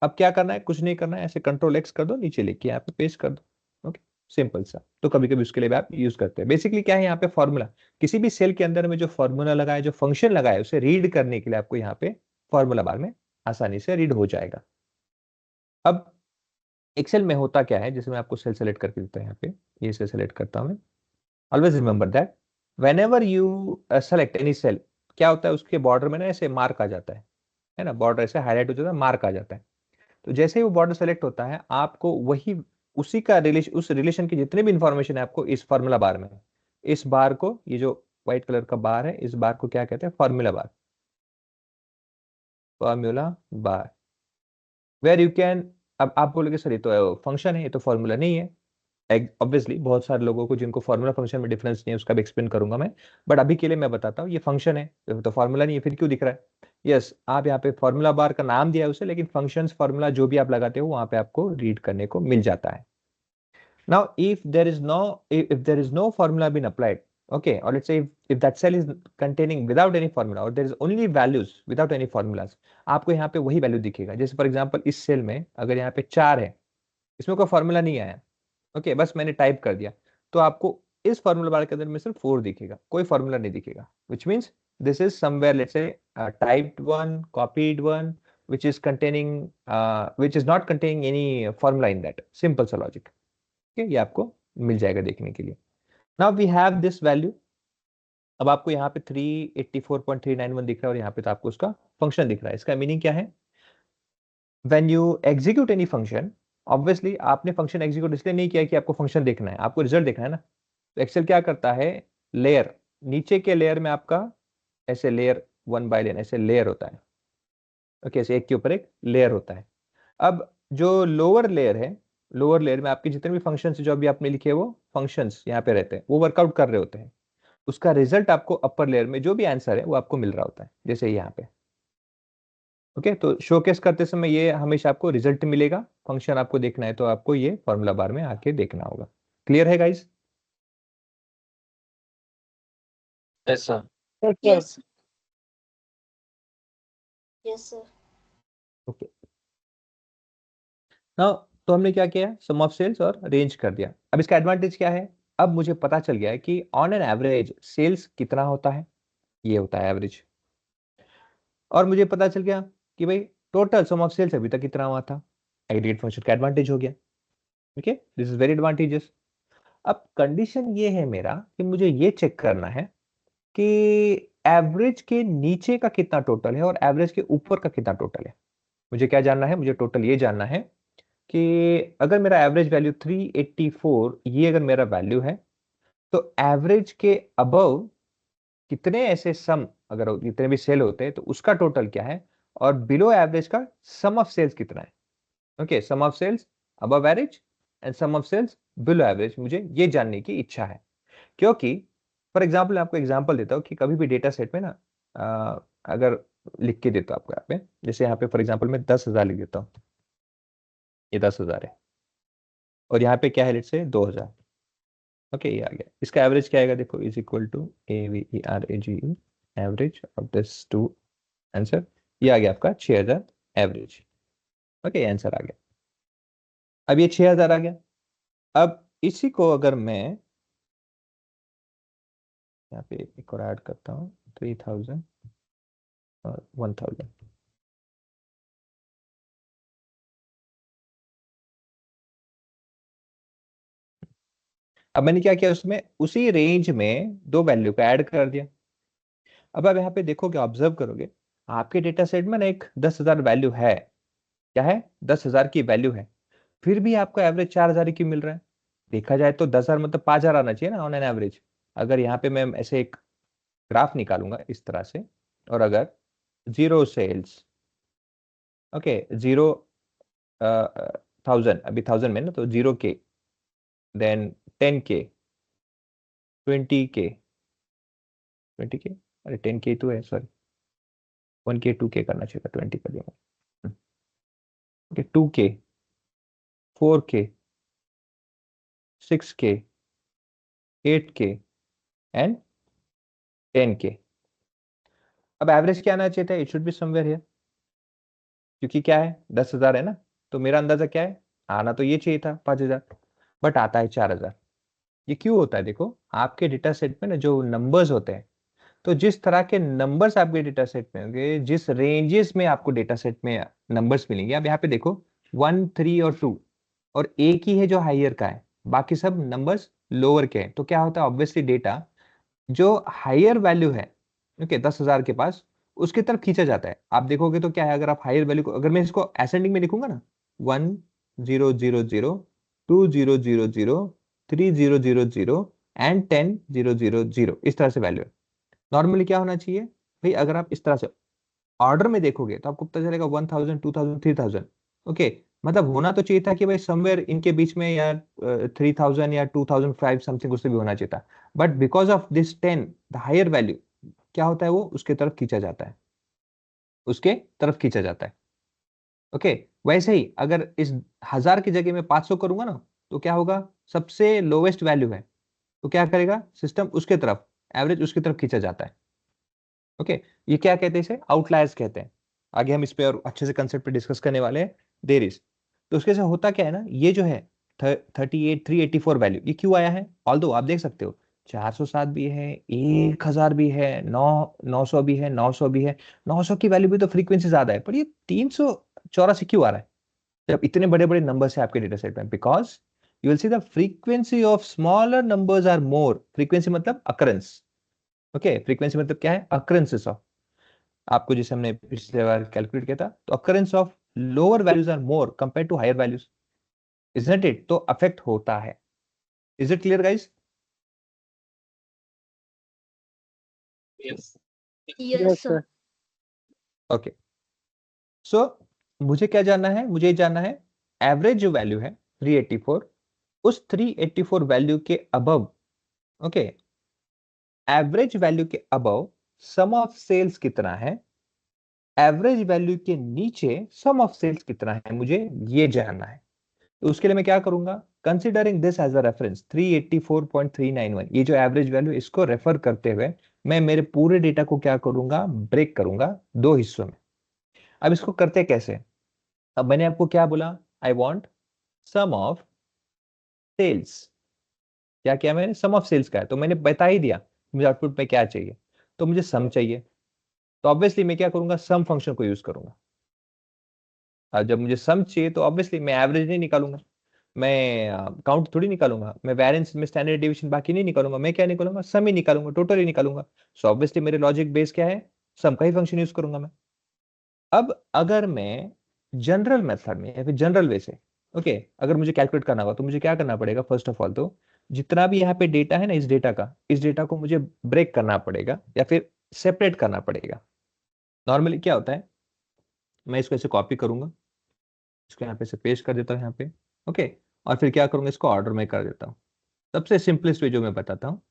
अब क्या करना है, कुछ नहीं करना है, ऐसे कंट्रोल X कर दो, नीचे लेके यहाँ पे पेस्ट कर दो। ओके, सिंपल सा। तो कभी कभी उसके लिए भी आप यूज करते हैं। बेसिकली क्या है यहाँ पे फॉर्मूला, किसी भी सेल के अंदर में जो फॉर्मूला लगा है, जो फंक्शन लगा है, उसे रीड करने के लिए आपको यहाँ पे फॉर्मूला बार में आसानी से रीड हो जाएगा। अब एक्सेल में होता क्या है, जैसे मैं आपको सेल सेलेक्ट करके देता हूँ, यहाँ पे ये सेल सेलेक्ट करता हूँ मैं, always remember that whenever you select any cell, क्या होता है, उसके बॉर्डर में ना ऐसे मार्क आ जाता है ना, बॉर्डर ऐसे हाईलाइट हो जाता है, मार्क आ जाता है। तो जैसे ही वो बॉर्डर सेलेक्ट होता है, आपको वही उसी का रिलेशन, उस रिलेशन की जितने भी इंफॉर्मेशन है आपको इस फॉर्मूला बार में, इस बार को, ये जो व्हाइट कलर का बार है, इस बार को क्या कहते हैं, formula bar, formula bar, where you can अब आप बोलोगे सर ये तो फंक्शन है, ये तो फॉर्मूला नहीं है। ऑब्वियसली बहुत सारे लोगों को जिनको फॉर्मूला फंक्शन में डिफरेंस नहीं है उसका भी एक्सप्लेन करूंगा मैं, बट अभी के लिए मैं बताता हूँ ये फंक्शन है, तो फॉर्मूला नहीं है, फिर क्यों दिख रहा है? यस, आप यहाँ पे फॉर्मूला बार का नाम दिया है उसे, लेकिन फंक्शंस फॉर्मूला जो भी आप लगाते हो वहां पे आपको रीड करने को मिल जाता है। Now, if there is no formula been applied, okay, or let's say if that cell is containing without any formula, or there is only values without any formulas, आपको यहाँ पे वही वैल्यू दिखेगा। जैसे फॉर एग्जांपल इस cell में अगर यहाँ पे 4 है, इसमें कोई फॉर्मूला नहीं आया, ओके, बस मैंने टाइप कर दिया, तो आपको इस फॉर्मूला बार के अंदर में सिर्फ 4 दिखेगा, कोई फॉर्मूला नहीं दिखेगा, which means this is somewhere let's say typed one, copied one, which is not containing any formula in that, simple सा logic। ये आपको मिल जाएगा देखने के लिए। Now we have this value. अब आपको यहाँ पे 384.391 दिख रहा है और यहाँ पे तो आपको उसका फंक्शन दिख रहा है। इसका मीनिंग क्या है? When you execute any function, obviously आपने फंक्शन एग्जीक्यूट इसलिए नहीं किया कि आपको फंक्शन देखना है, आपको रिजल्ट देखना है ना। तो एक्सेल क्या करता है, लेयर, नीचे के लेयर में आपका ऐसे लेयर 1 बाय लेन ऐसे लेयर होता है, ओके, ऐसे एक के ऊपर एक लेयर होता है। अब जो लोअर लेयर है, लोअर लेयर में आपके जितने भी फंक्शंस जो अभी आपने लिखे हैं वो फंक्शंस यहाँ पे रहते हैं, वो वर्कआउट कर रहे होते हैं, उसका रिजल्ट आपको अपर लेयर में जो भी आंसर है वो आपको मिल रहा होता है, जैसे यहाँ पे। ओके, तो शोकेस करते समय ये हमेशा आपको रिजल्ट मिलेगा। फंक्शन आपको देखना है तो आपको ये फॉर्मूला बार में आके देखना होगा। क्लियर है guys? Yes sir. Yes yes sir. Okay, now तो हमने क्या किया, सम ऑफ सेल्स और रेंज कर दिया। अब इसका एडवांटेज क्या है, अब मुझे पता चल गया है कि ऑन एन एवरेज सेल्स कितना होता है, ये होता है एवरेज। और मुझे पता चल गया कि भाई टोटल सम ऑफ सेल्स अभी तक कितना हुआ था, एग्रीगेट फंक्शन का एडवांटेज हो गया। Okay, this is very advantages. अब कंडीशन ये है मेरा कि मुझे ये चेक करना है कि एवरेज के नीचे का कितना टोटल है और एवरेज के ऊपर का कितना टोटल है। मुझे क्या जानना है, मुझे टोटल ये जानना है कि अगर मेरा एवरेज वैल्यू 384 ये अगर मेरा वैल्यू है, तो एवरेज के अबव कितने ऐसे सम, अगर जितने भी सेल होते हैं तो उसका टोटल क्या है, और बिलो एवरेज का सम ऑफ सेल्स कितना है। Okay, sum of sales above average and sum of sales below average, मुझे ये जानने की इच्छा है। क्योंकि फॉर एग्जाम्पल आपको एग्जाम्पल देता हूँ कि कभी भी डेटा सेट में ना अगर लिख के देता हूँ आपको यहाँ पे, जैसे यहाँ पे फॉर एग्जाम्पल मैं 10,000 लिख देता हूँ, ये 10,000 है, और यहाँ पे क्या है, लेट्स से 2,000। ओके, ये आ गया। इसका एवरेज क्या आएगा, देखो, is equal to AVERAGE average of this to answer, ये आ गया आपका 6,000 एवरेज। ओके, आंसर आ गया। अब ये 6,000 आ गया। अब इसी को अगर मैं यहाँ पे एक और ऐड करता हूँ, 3,000 और 1,000, अब मैंने क्या किया, उसमें उसी रेंज में दो वैल्यू को ऐड कर दिया। अब आप यहाँ पे देखोगे, ऑब्जर्व करोगे, आपके डेटा सेट में ना एक 10,000 वैल्यू है। क्या है, 10,000 की वैल्यू है, फिर भी आपको एवरेज 4,000 की मिल रहा है। देखा जाए तो 10,000 मतलब 5,000 आना चाहिए ना ऑन एन एवरेज। अगर यहाँ पे मैं ऐसे एक ग्राफ निकालूंगा इस तरह से, और अगर 0 सेल्स, ओके, 0 1000, अभी 1000 में ना, तो 0K, then 10K, 20K, 20K, अरे 10K तो है, सॉरी 1K 2K करना चाहिए, 20 कर दिया। Okay, 2K, 4K, 6K, 8K and 10K। अब एवरेज क्या आना चाहिए था, it should be somewhere here, क्योंकि क्या है 10,000 है ना, तो मेरा अंदाजा क्या है, आना तो ये चाहिए था 5,000, बट आता है 4,000। ये क्यों होता है, देखो आपके डेटा सेट में ना जो नंबर्स होते हैं, तो जिस तरह के नंबर्स आपके डेटा सेट में होंगे, जिस रेंजेस में आपको डेटा सेट में नंबर्स मिलेंगे, अब यहाँ पे देखो 1, 3 और 2, और एक ही है जो हाइयर का है, बाकी सब नंबर्स लोअर के हैं। तो क्या होता है, ऑब्वियसली डेटा जो हाइयर वैल्यू है, ओके, 10,000 के पास, उसकी तरफ खींचा जाता है। आप देखोगे तो क्या है, अगर आप हाइयर वैल्यू को, अगर मैं इसको असेंडिंग में लिखूंगा ना, 1 0 0 0, 2 0 0 0, 3 0 0 0 एंड 10 0 0 0, इस तरह से वैल्यू है। नॉर्मली क्या होना चाहिए भाई, अगर आप इस तरह से ऑर्डर में देखोगे तो आपको पता चलेगा 1,000, 2,000, 3,000, ओके, मतलब होना तो चाहिए था कि भाई समवेयर इनके बीच में या 3000 या 2005 समथिंग उससे भी होना चाहिए था, but because of this 10 the higher value क्या होता है, वो उसके तरफ खींचा जाता है, उसके तरफ खींचा जाता है। ओके, वैसे ही अगर इस 1000 की जगह में 500 करूंगा ना, तो क्या होगा, सबसे लोवेस्ट वैल्यू है तो क्या करेगा सिस्टम, उसके तरफ एवरेज उसकी तरफ खींचा जाता है। ओके, ये क्या कहते हैं, इसे आउटलायर्स कहते हैं। आगे हम इस पे और अच्छे से कंसेप्ट पे डिस्कस करने वाले हैं, देयर इज। तो उसके से होता क्या है ना, ये जो है 38,384 वैल्यू, ये क्यों आया है, ऑल्दो आप देख सकते हो 407 भी है, 1000 भी है, 900 भी है, 900 भी है। 900 की वैल्यू भी तो फ्रीक्वेंसी ज्यादा है, पर ये 384 क्यों आ रहा है जब इतने बड़े बड़े नंबर्स है आपके डेटा सेट में? Because you will see the frequency of smaller numbers are more. Frequency मतलब अकरेंस। ओके, फ्रीक्वेंसी मतलब क्या है, अकरेंसेस ऑफ, आपको जैसे हमने पिछले बार कैलकुलेट किया था, तो occurrence of lower values are more compare to higher values, isn't it? तो अफेक्ट होता है। Is it clear guys? Yes, yes sir. Okay, so मुझे क्या जानना है, मुझे जानना है एवरेज जो वैल्यू है 384, उस 384 वैल्यू के अबव, ओके, एवरेज वैल्यू के अबव सम ऑफ सेल्स कितना है, एवरेज वैल्यू के नीचे सम ऑफ सेल्स कितना है, मुझे ये जानना है। तो उसके लिए मैं क्या करूंगा, considering this as a reference 384.391, ये जो एवरेज वैल्यू, इसको रेफर करते हुए मैं मेरे पूरे डेटा को क्या करूंगा, ब्रेक करूंगा दो हिस्सों में। अब इसको करते कैसे, अब मैंने आपको क्या बोला, I want sum of sales. क्या किया मैंने, सम ऑफ सेल्स का है, तो मैंने बता ही दिया मुझे आउटपुट में क्या चाहिए, तो मुझे सम चाहिए। तो ऑब्वियसली मैं क्या करूंगा, सम फंक्शन को यूज करूंगा। अब जब मुझे सम चाहिए तो ऑब्वियसली मैं एवरेज नहीं निकालूंगा, मैं काउंट थोड़ी निकालूंगा, मैं वेरिएंस में स्टैंडर्ड डिवीजन बाकी नहीं निकालूंगा, मैं क्या निकालूंगा, सम ही निकालूंगा, टोटल ही निकालूंगा। सो ऑब्वियसली मेरे लॉजिक बेस क्या है, सम का ही फंक्शन यूज करूंगा मैं। अब अगर मैं जनरल मेथड में या फिर जनरल वे से, ओके, अगर मुझे कैलकुलेट करना होगा तो मुझे क्या करना पड़ेगा, फर्स्ट ऑफ ऑल तो जितना भी यहाँ पे डेटा है ना, इस डेटा को मुझे ब्रेक करना पड़ेगा या फिर सेपरेट करना पड़ेगा। नॉर्मली क्या होता है, मैं इसको ऐसे कॉपी करूंगा, इसको यहाँ पे से पेस्ट कर देता हूँ यहाँ पे, ओके, और फिर क्या करूंगा, इसको ऑर्डर में कर देता हूँ। सबसे सिंपलेस्ट वे जो मैं बताता हूँ,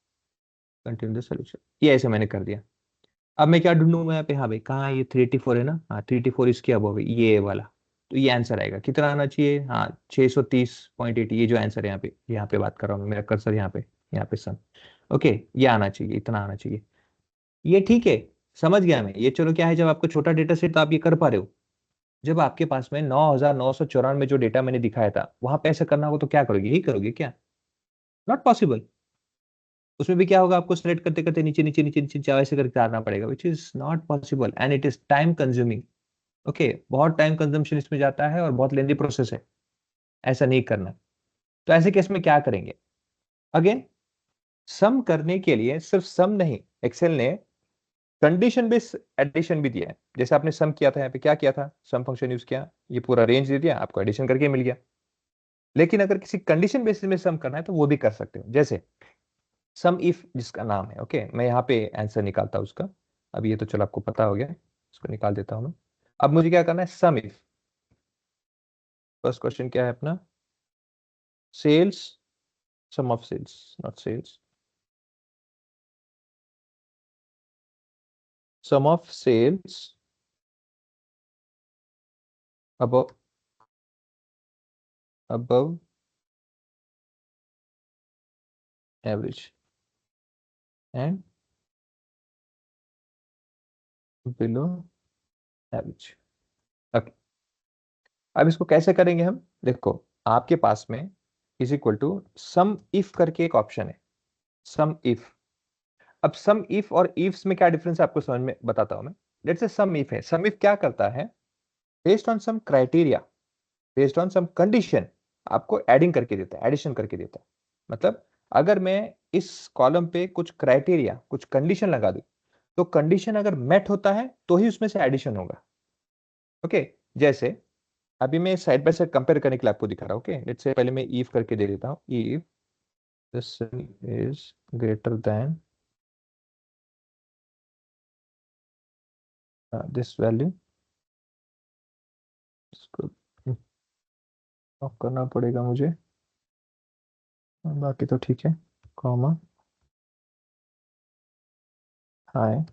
कंटिन्यू द सोल्यूशन, ये ऐसे मैंने कर दिया। अब मैं क्या ढूंढूंगा यहाँ पे, हाँ भाई कहाँ है ये, 384 है ना, हाँ 384 इसके अबव है ये वाला, तो ये आंसर आएगा, कितना आना चाहिए, हाँ 630.80, ये जो आंसर है यहाँ पे बात कर रहा हूँ मैं, मेरा कर्सर यहाँ पे सन, ओके, ये आना चाहिए, इतना आना चाहिए, ये ठीक है, समझ गया मैं ये। चलो क्या है, जब आपको छोटा डेटा सेट तो आप ये कर पा रहे हो, जब आपके पास में 9994 जो डेटा मैंने दिखाया था वहां पे ऐसे करना होगा तो क्या करोगे, यही करोगे क्या, नॉट पॉसिबल। उसमें भी क्या होगा, आपको सेलेक्ट करते करते नीचे नीचे नीचे नीचे नीचे ऐसे करके आना पड़ेगा, which is not possible and it is time consuming. Okay, बहुत टाइम कंजम्पशन इसमें जाता है और बहुत लेंदी प्रोसेस है, ऐसा नहीं करना। तो ऐसे केस में क्या करेंगे, अगेन सम करने के लिए सिर्फ सम नहीं, एक्सेल ने कंडीशन बेस्ड एडिशन भी दिया है। जैसे आपने सम किया था, यहाँ पे क्या किया था, सम फंक्शन यूज किया, ये पूरा रेंज दे दिया आपको, एडिशन करके मिल गया। लेकिन अगर किसी कंडीशन बेसिस में सम करना है तो वो भी कर सकते हो, जैसे सम इफ जिसका नाम है, ओके, मैं यहाँ पे आंसर निकालता हूँ उसका। अब ये तो चलो आपको पता हो गया, इसको निकाल देता हूँ मैं। अब मुझे क्या करना है, सम इफ, फर्स्ट क्वेश्चन क्या है अपना, sales, sum of sales, not sales, sum of sales above above average and below average। Okay, अब इसको कैसे करेंगे हम, देखो आपके पास में is equal to sum if करके एक ऑप्शन है, सम इफ। अब सम इफ और इफ्स में क्या डिफरेंस है आपको समझ में बताता हूं मैं। लेट्स से सम इफ है, सम इफ क्या करता है, based on some criteria, based on some condition, आपको एडिंग करके देता है, एडिशन करके देता है। मतलब अगर मैं इस कॉलम पे कुछ क्राइटेरिया, कुछ कंडीशन लगा दूं, तो कंडीशन अगर मेट होता है तो ही उसमें से एडिशन होगा। ओके, जैसे अभी मैं साइड बाय साइड कंपेयर करने के लिए आपको दिखा रहा हूं। ओके, लेट्स से पहले मैं इफ करके दे देता हूं, if the some is greater then this value, lock करना पड़ेगा मुझे, बाकी तो ठीक है। कॉमा, हाय,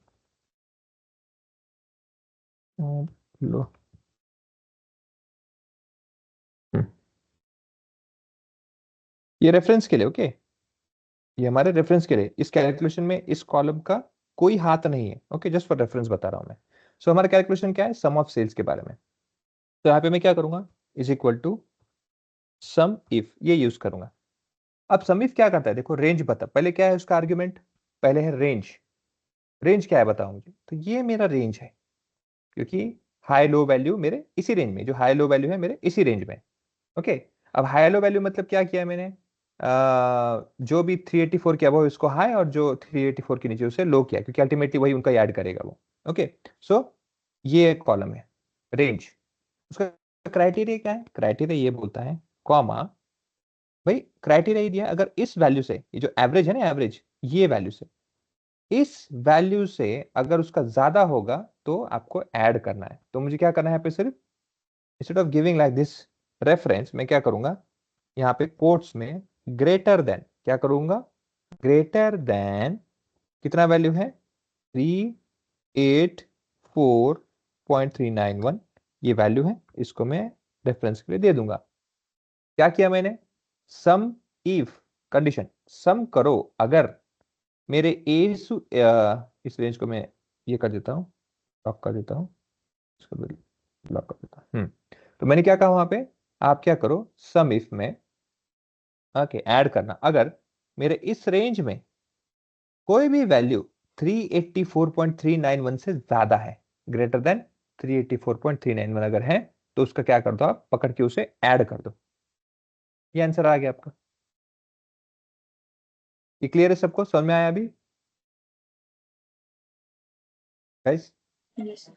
लो। ये रेफरेंस के लिए, ओके, ये हमारे रेफरेंस के लिए, इस कैलकुलेशन में इस कॉलम का कोई हाथ नहीं है, ओके, जस्ट फॉर रेफरेंस बता रहा हूं मैं। सो हमारा कैलकुलेशन क्या है, सम ऑफ सेल्स के बारे में। तो यहाँ पे मैं क्या करूंगा, is equal to sum if, ये यूज करूंगा। अब सम इफ क्या करता है, देखो रेंज बता, पहले क्या है उसका आर्ग्यूमेंट, पहले है रेंज। रेंज क्या है बताओ मुझे, तो ये मेरा रेंज है, क्योंकि हाई लो वैल्यू मेरे इसी रेंज में, जो हाई लो वैल्यू है मेरे इसी रेंज में, ओके। अब हाई लो वैल्यू मतलब क्या किया मैंने, जो भी 384 के अबव इसको हाई, और जो 384 के नीचे उसे लो किया, क्योंकि अल्टीमेटली वही उनका ऐड करेगा वो, ओके। सो ये एक कॉलम है रेंज। उसका क्राइटेरिया क्या है, क्राइटेरिया ये बोलता है, कॉमा, भाई क्राइटेरिया ये दिया, अगर इस वैल्यू से, ये जो एवरेज है ना, एवरेज ये वैल्यू से, इस वैल्यू से अगर उसका ज्यादा होगा तो आपको ऐड करना है। तो मुझे क्या करना है, यहाँ पे सिर्फ instead of giving like this reference, मैं क्या करूंगा, यहाँ पे कोट्स में ग्रेटर देन, क्या करूंगा, ग्रेटर देन, कितना वैल्यू है, 384.391, ये वैल्यू है, इसको मैं रेफरेंस के लिए दे दूंगा। क्या किया मैंने, सम इफ कंडीशन, सम करो अगर मेरे इस रेंज को मैं ये कर देता हूँ, लॉक कर देता हूँ, इसको लॉक कर देता हूँ। तो मैंने क्या कहा वहां पे, आप क्या करो, सम इफ में ओके ऐड करना, अगर मेरे इस रेंज में कोई भी वैल्यू 384.391 से ज्यादा है, ग्रेटर देन 384.391 अगर है, तो उसका क्या कर दो, आप पकड़ के उसे ऐड कर दो। ये आंसर आ गया आपका। ये क्लियर है सबको, समझ में आया अभी guys? Yes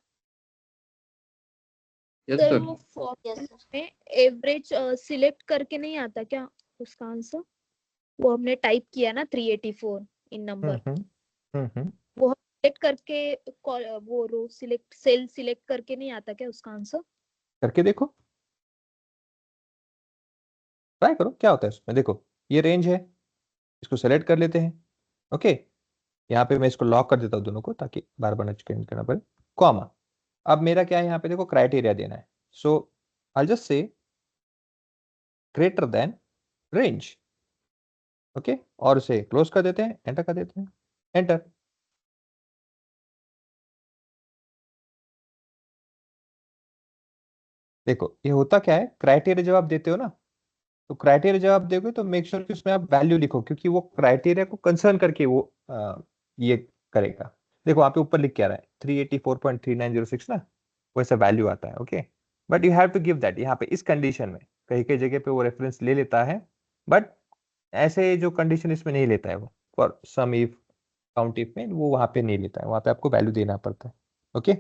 yes sir sir. वो फॉर्म में एवरेज सिलेक्ट करके नहीं आता क्या उसका आंसर? वो हमने टाइप किया ना 384 इन नंबर, वो सिलेक्ट करके वो रो सिलेक्ट, सेल सिलेक्ट करके नहीं आता क्या उसका आंसर? करके देखो, ट्राई करो क्या होता है उसमें। देखो ये रेंज है, इसको सेलेक्ट कर लेते हैं, ओके। यहाँ पे मैं इसको लॉक कर देता हूँ दोनों को, ताकि बार बार चेंज करना पड़े, कॉमा। अब मेरा क्या है, यहाँ पे देखो क्राइटेरिया देना है, so I just say greater than range, okay, और उसे क्लोज कर देते हैं, एंटर कर देते हैं, एंटर। देखो ये होता क्या है, क्राइटेरिया जब आप देते हो ना, तो क्राइटेरिया जब आप देखो तो मेक श्योर कि उसमें आप वैल्यू लिखो, क्योंकि वो क्राइटेरिया को कंसर्न करके वो ये करेगा। देखो वहां पे ऊपर लिख के आ रहा है 384.3906 ना, वैसा वैल्यू आता है, okay. But you have to give that, यहाँ पे इस कंडीशन में कहीं कहीं जगह पे वो रेफरेंस ले लेता है, बट ऐसे जो कंडीशन इसमें नहीं लेता है वो, for sum if count if में वो वहां पे नहीं लेता है, वहां पे आपको वैल्यू देना पड़ता है, ओके।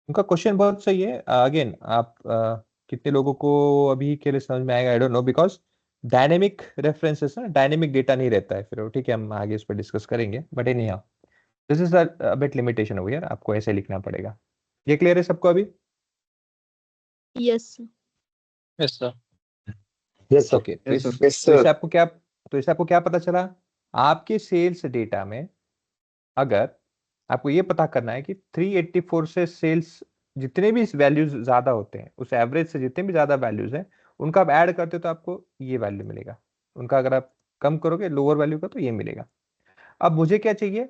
उनका क्वेश्चन बहुत सही है, अगेन आप कितने लोगों को अभी के लिए समझ में आएगा, I don't know, because dynamic references ना, डायनेमिक डेटा नहीं रहता है फिर, ठीक है, हम आगे इस पर डिस्कस करेंगे, but any how this is a bit limitation हो यार, आपको ऐसे लिखना पड़ेगा। ये क्लियर है सबको अभी? Yes yes sir. Yes sir. Okay, yes sir. तो इससे आपको क्या, तो इससे आपको क्या पता चला, आपके सेल्स डेटा में अगर आपको ये पता करना है कि 384 से सेल्स जितने भी वैल्यूज ज्यादा होते हैं, उस एवरेज से जितने भी ज्यादा वैल्यूज हैं, उनका आप ऐड करते हो तो आपको ये वैल्यू मिलेगा, उनका अगर आप कम करोगे लोअर वैल्यू का तो ये मिलेगा। अब मुझे क्या चाहिए,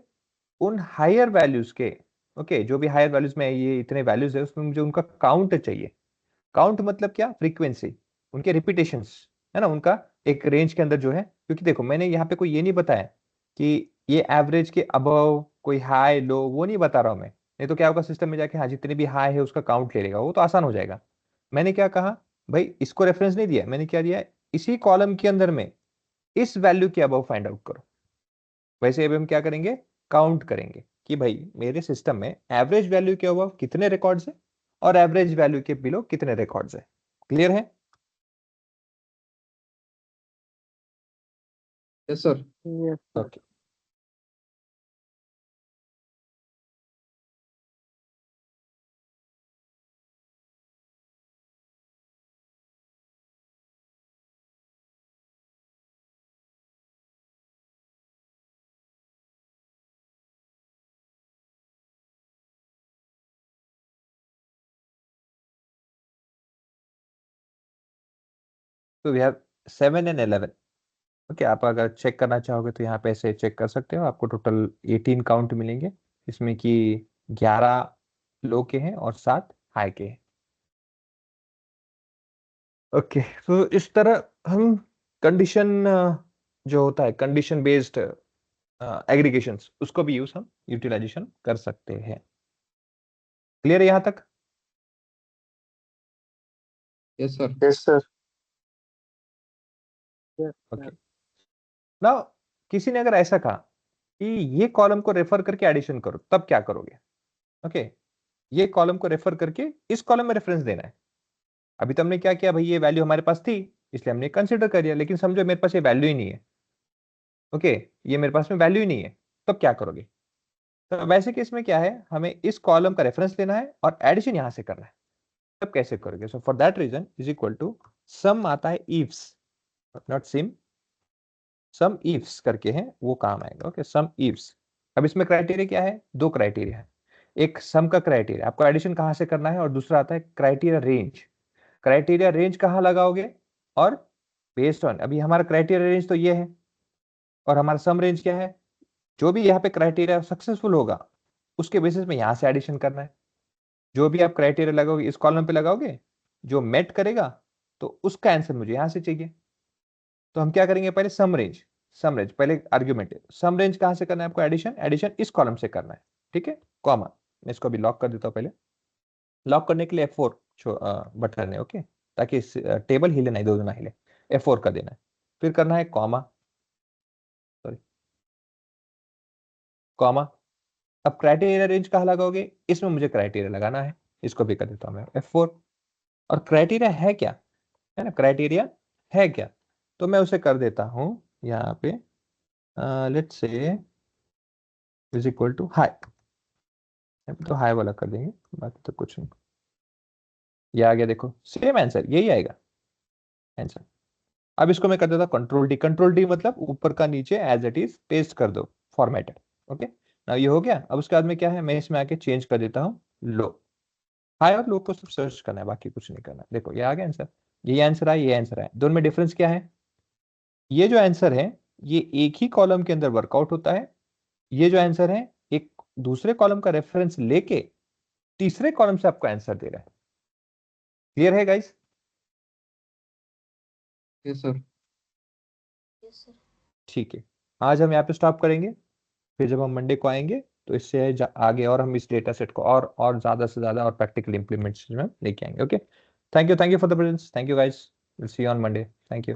उन हायर वैल्यूज के, ओके, जो भी हायर वैल्यूज में ये इतने वैल्यूज है उसमें मुझे उनका काउंट चाहिए। काउंट मतलब क्या, फ्रीक्वेंसी, उनके रिपीटेशंस, है ना, उनका एक रेंज के अंदर जो है, क्योंकि देखो मैंने यहाँ पे कोई ये नहीं बताया कि ये एवरेज के अबव कोई हाई लो, वो नहीं बता रहा हूं मैं, नहीं तो क्या होगा सिस्टम में जाके, हाँ जितने भी हाई है उसका काउंट ले लेगा, वो तो आसान हो जाएगा। मैंने क्या कहा भाई, इसको रेफरेंस नहीं दिया, मैंने क्या दिया, इसी कॉलम के अंदर में इस वैल्यू के अबव फाइंड आउट करो। वैसे अभी हम क्या करेंगे, काउंट करेंगे कि भाई मेरे सिस्टम में एवरेज वैल्यू के अबव कितने रिकॉर्ड्स है, और एवरेज वैल्यू के बिलो कितने रिकॉर्ड्स है। क्लियर है? Yes sir. Yes sir. Okay. तो वी हैव 7 and 11. ओके, आप अगर चेक करना चाहोगे तो यहाँ पे ऐसे चेक कर सकते हो, आपको टोटल 18 काउंट मिलेंगे, इसमें कि 11 लो के हैं और 7 हाई के हैं। ओके, तो इस तरह हम कंडीशन जो होता है कंडीशन बेस्ड एग्रीगेशंस, उसको भी यूज हम यूटिलाइजेशन कर सकते हैं। क्लियर है यहाँ तक? Yes sir. Yes sir. Okay, now किसी ने अगर ऐसा कहा कि ये कॉलम को रेफर करके एडिशन करो, तब क्या करोगे? ओके, ये कॉलम को रेफर करके इस कॉलम में रेफरेंस देना है। अभी तो हमने क्या किया भाई, ये वैल्यू हमारे पास थी इसलिए हमने कंसीडर कर लिया, लेकिन समझो मेरे पास ये वैल्यू ही नहीं है। ओके, ये मेरे पास में वैल्यू ही नहीं है, तब क्या करोगे? तो वैसे केस में क्या है, हमें इस कॉलम का रेफरेंस लेना है और एडिशन यहां से करना है। तब कैसे करोगे? So for that region is equal to sum आता है ifs, not sim, sumifs करके है वो काम आएगा। Okay, sumifs. अब इसमें क्राइटेरिया क्या है? दो क्राइटेरिया है, एक सम का क्राइटेरिया, आपको एडिशन कहां से करना है, और दूसरा आता है क्राइटेरिया रेंज। क्राइटेरिया रेंज कहां लगाओगे? और बेस्ड ऑन, अभी हमारा क्राइटेरिया रेंज तो ये है और हमारा सम रेंज क्या है? जो भी यहाँ पे क्राइटेरिया सक्सेसफुल होगा उसके बेसिस में यहां से एडिशन करना है। जो भी आप क्राइटेरिया लगाओगे इस कॉलम पे लगाओगे, जो मेट करेगा तो उसका आंसर मुझे यहां से चाहिए। तो हम क्या करेंगे, पहले सम रेंज, सम रेंज पहले आर्ग्यूमेंट है, सम रेंज कहां से करना है आपको? एडिशन, एडिशन इस कॉलम से करना है। ठीक है, कॉमा, मैं इसको अभी लॉक कर देता हूं। पहले लॉक करने के लिए F4 बटन है। ओके, ताकि टेबल हिले नहीं, दो ना हिले, F4 कर देना है, फिर करना है कॉमा, सॉरी कॉमा। अब क्राइटेरिया रेंज कहाँ लगाओगे? इसमें मुझे क्राइटेरिया लगाना है, इसको भी कर देता हूं मैं F4। और क्राइटेरिया है क्या, है ना, क्राइटेरिया है क्या, तो मैं उसे कर देता हूं यहाँ पे, let's say is equal to high, तो हाई वाला कर देंगे, बाकी तो कुछ नहीं। ये आ गया, देखो सेम आंसर यही आएगा आंसर। अब इसको मैं कर देता कंट्रोल डी, कंट्रोल डी मतलब ऊपर का नीचे एज इट इज पेस्ट कर दो, फॉर्मेटेड। ओके, ना ये हो गया। अब उसके बाद में क्या है, मैं इसमें आके चेंज कर देता हूँ लो, हाई और लो को सिर्फ सर्च करना है, बाकी कुछ नहीं करना है। देखो ये आ गया आंसर, ये आंसर आया, ये आंसर आया, दोनों में डिफरेंस क्या है? ये जो आंसर है ये एक ही कॉलम के अंदर वर्कआउट होता है, ये जो आंसर है एक दूसरे कॉलम का रेफरेंस लेके तीसरे कॉलम से आपको आंसर दे रहा है। क्लियर है गाइस? Yes sir. ठीक है, आज हम यहाँ पे स्टॉप करेंगे, फिर जब हम मंडे को आएंगे तो इससे आगे और हम इस डेटा सेट को और ज्यादा से ज्यादा और प्रैक्टिकल इंप्लीमेंटेशन में लेके आएंगे। Okay, thank you for the presence, thank you guys, will see you on Monday, thank you.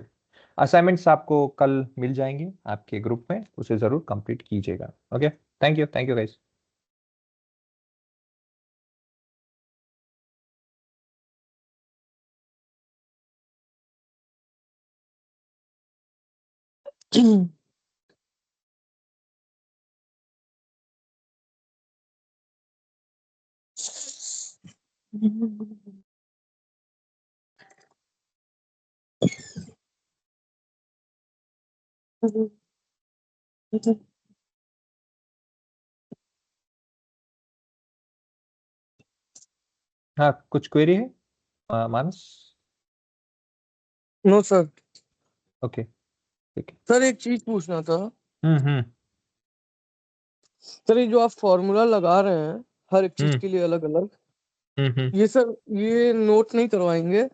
Assignments आपको कल मिल जाएंगे आपके ग्रुप में, उसे जरूर कंप्लीट कीजिएगा। Okay, thank you guys. हाँ, कुछ क्वेरी है मानस? No sir. ओके, ठीक है। सर एक चीज पूछना था। हम्म। सर ये जो आप फॉर्मूला लगा रहे हैं हर एक चीज हम्म के लिए अलग अलग, हम्म। ये सर ये नोट नहीं करवाएंगे?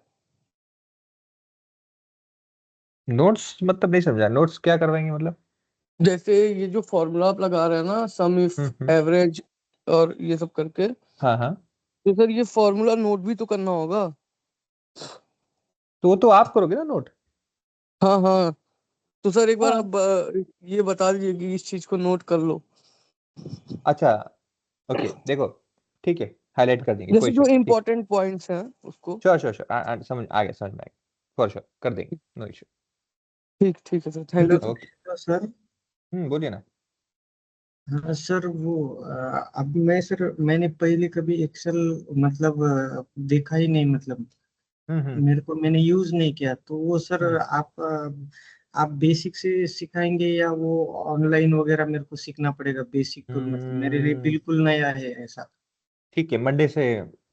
नोट्स मतलब नहीं समझा, नोट्स क्या करवाएंगे मतलब? जैसे ये जो फॉर्मूला आप लगा रहे हैं ना, सम इफ एवरेज और ये सब करके, हाँ, तो सर ये फॉर्मूला नोट भी तो करना होगा। तो वो तो आप करोगे ना नोट। हाँ हाँ, तो सर एक बार हाँ। आप ये बता दीजिए कि इस चीज को नोट कर लो। अच्छा, ओके, देखो ठीक है, हाईलाइट कर देंगे, कोई जैसे इशू जो नहीं, ठीक। इम्पोर्टेंट पॉइंट्स हैं उसको। श्योर समझ आ गया, समझ में आ गया, फॉर श्योर कर देंगे, नो इशू। ठीक है sir, thank you. Okay sir. बोलिए ना। हाँ सर, वो अभी मैंने पहले कभी एक्सेल मतलब देखा ही नहीं, मतलब मैंने यूज नहीं किया, तो वो सर आप बेसिक से सिखाएंगे या वो ऑनलाइन वगैरह मेरे को सीखना पड़ेगा? बेसिक तो मतलब मेरे लिए बिल्कुल नया है ऐसा। ठीक है, मंडे से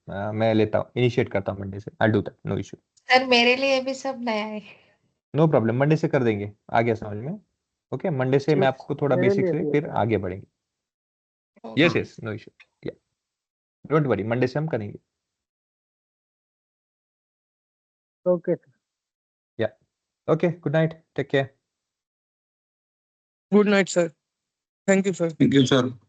मैं लेता हूँ, इनिशिएट करता हूँ मंडे से, I do that, no issue. Sir मेरे लिए भी सब नया है। नो प्रॉब्लम, मंडे से कर देंगे, आ गया समझ में। ओके, मंडे से मैं आपको थोड़ा मेरे बेसिक लिए से भी फिर है। आगे बढ़ेंगे। Yes yes, no issue, yeah don't worry, Monday से हम करेंगे। Okay sir. Yeah okay, good night, take care. Good night sir, thank you sir. Thank you, sir.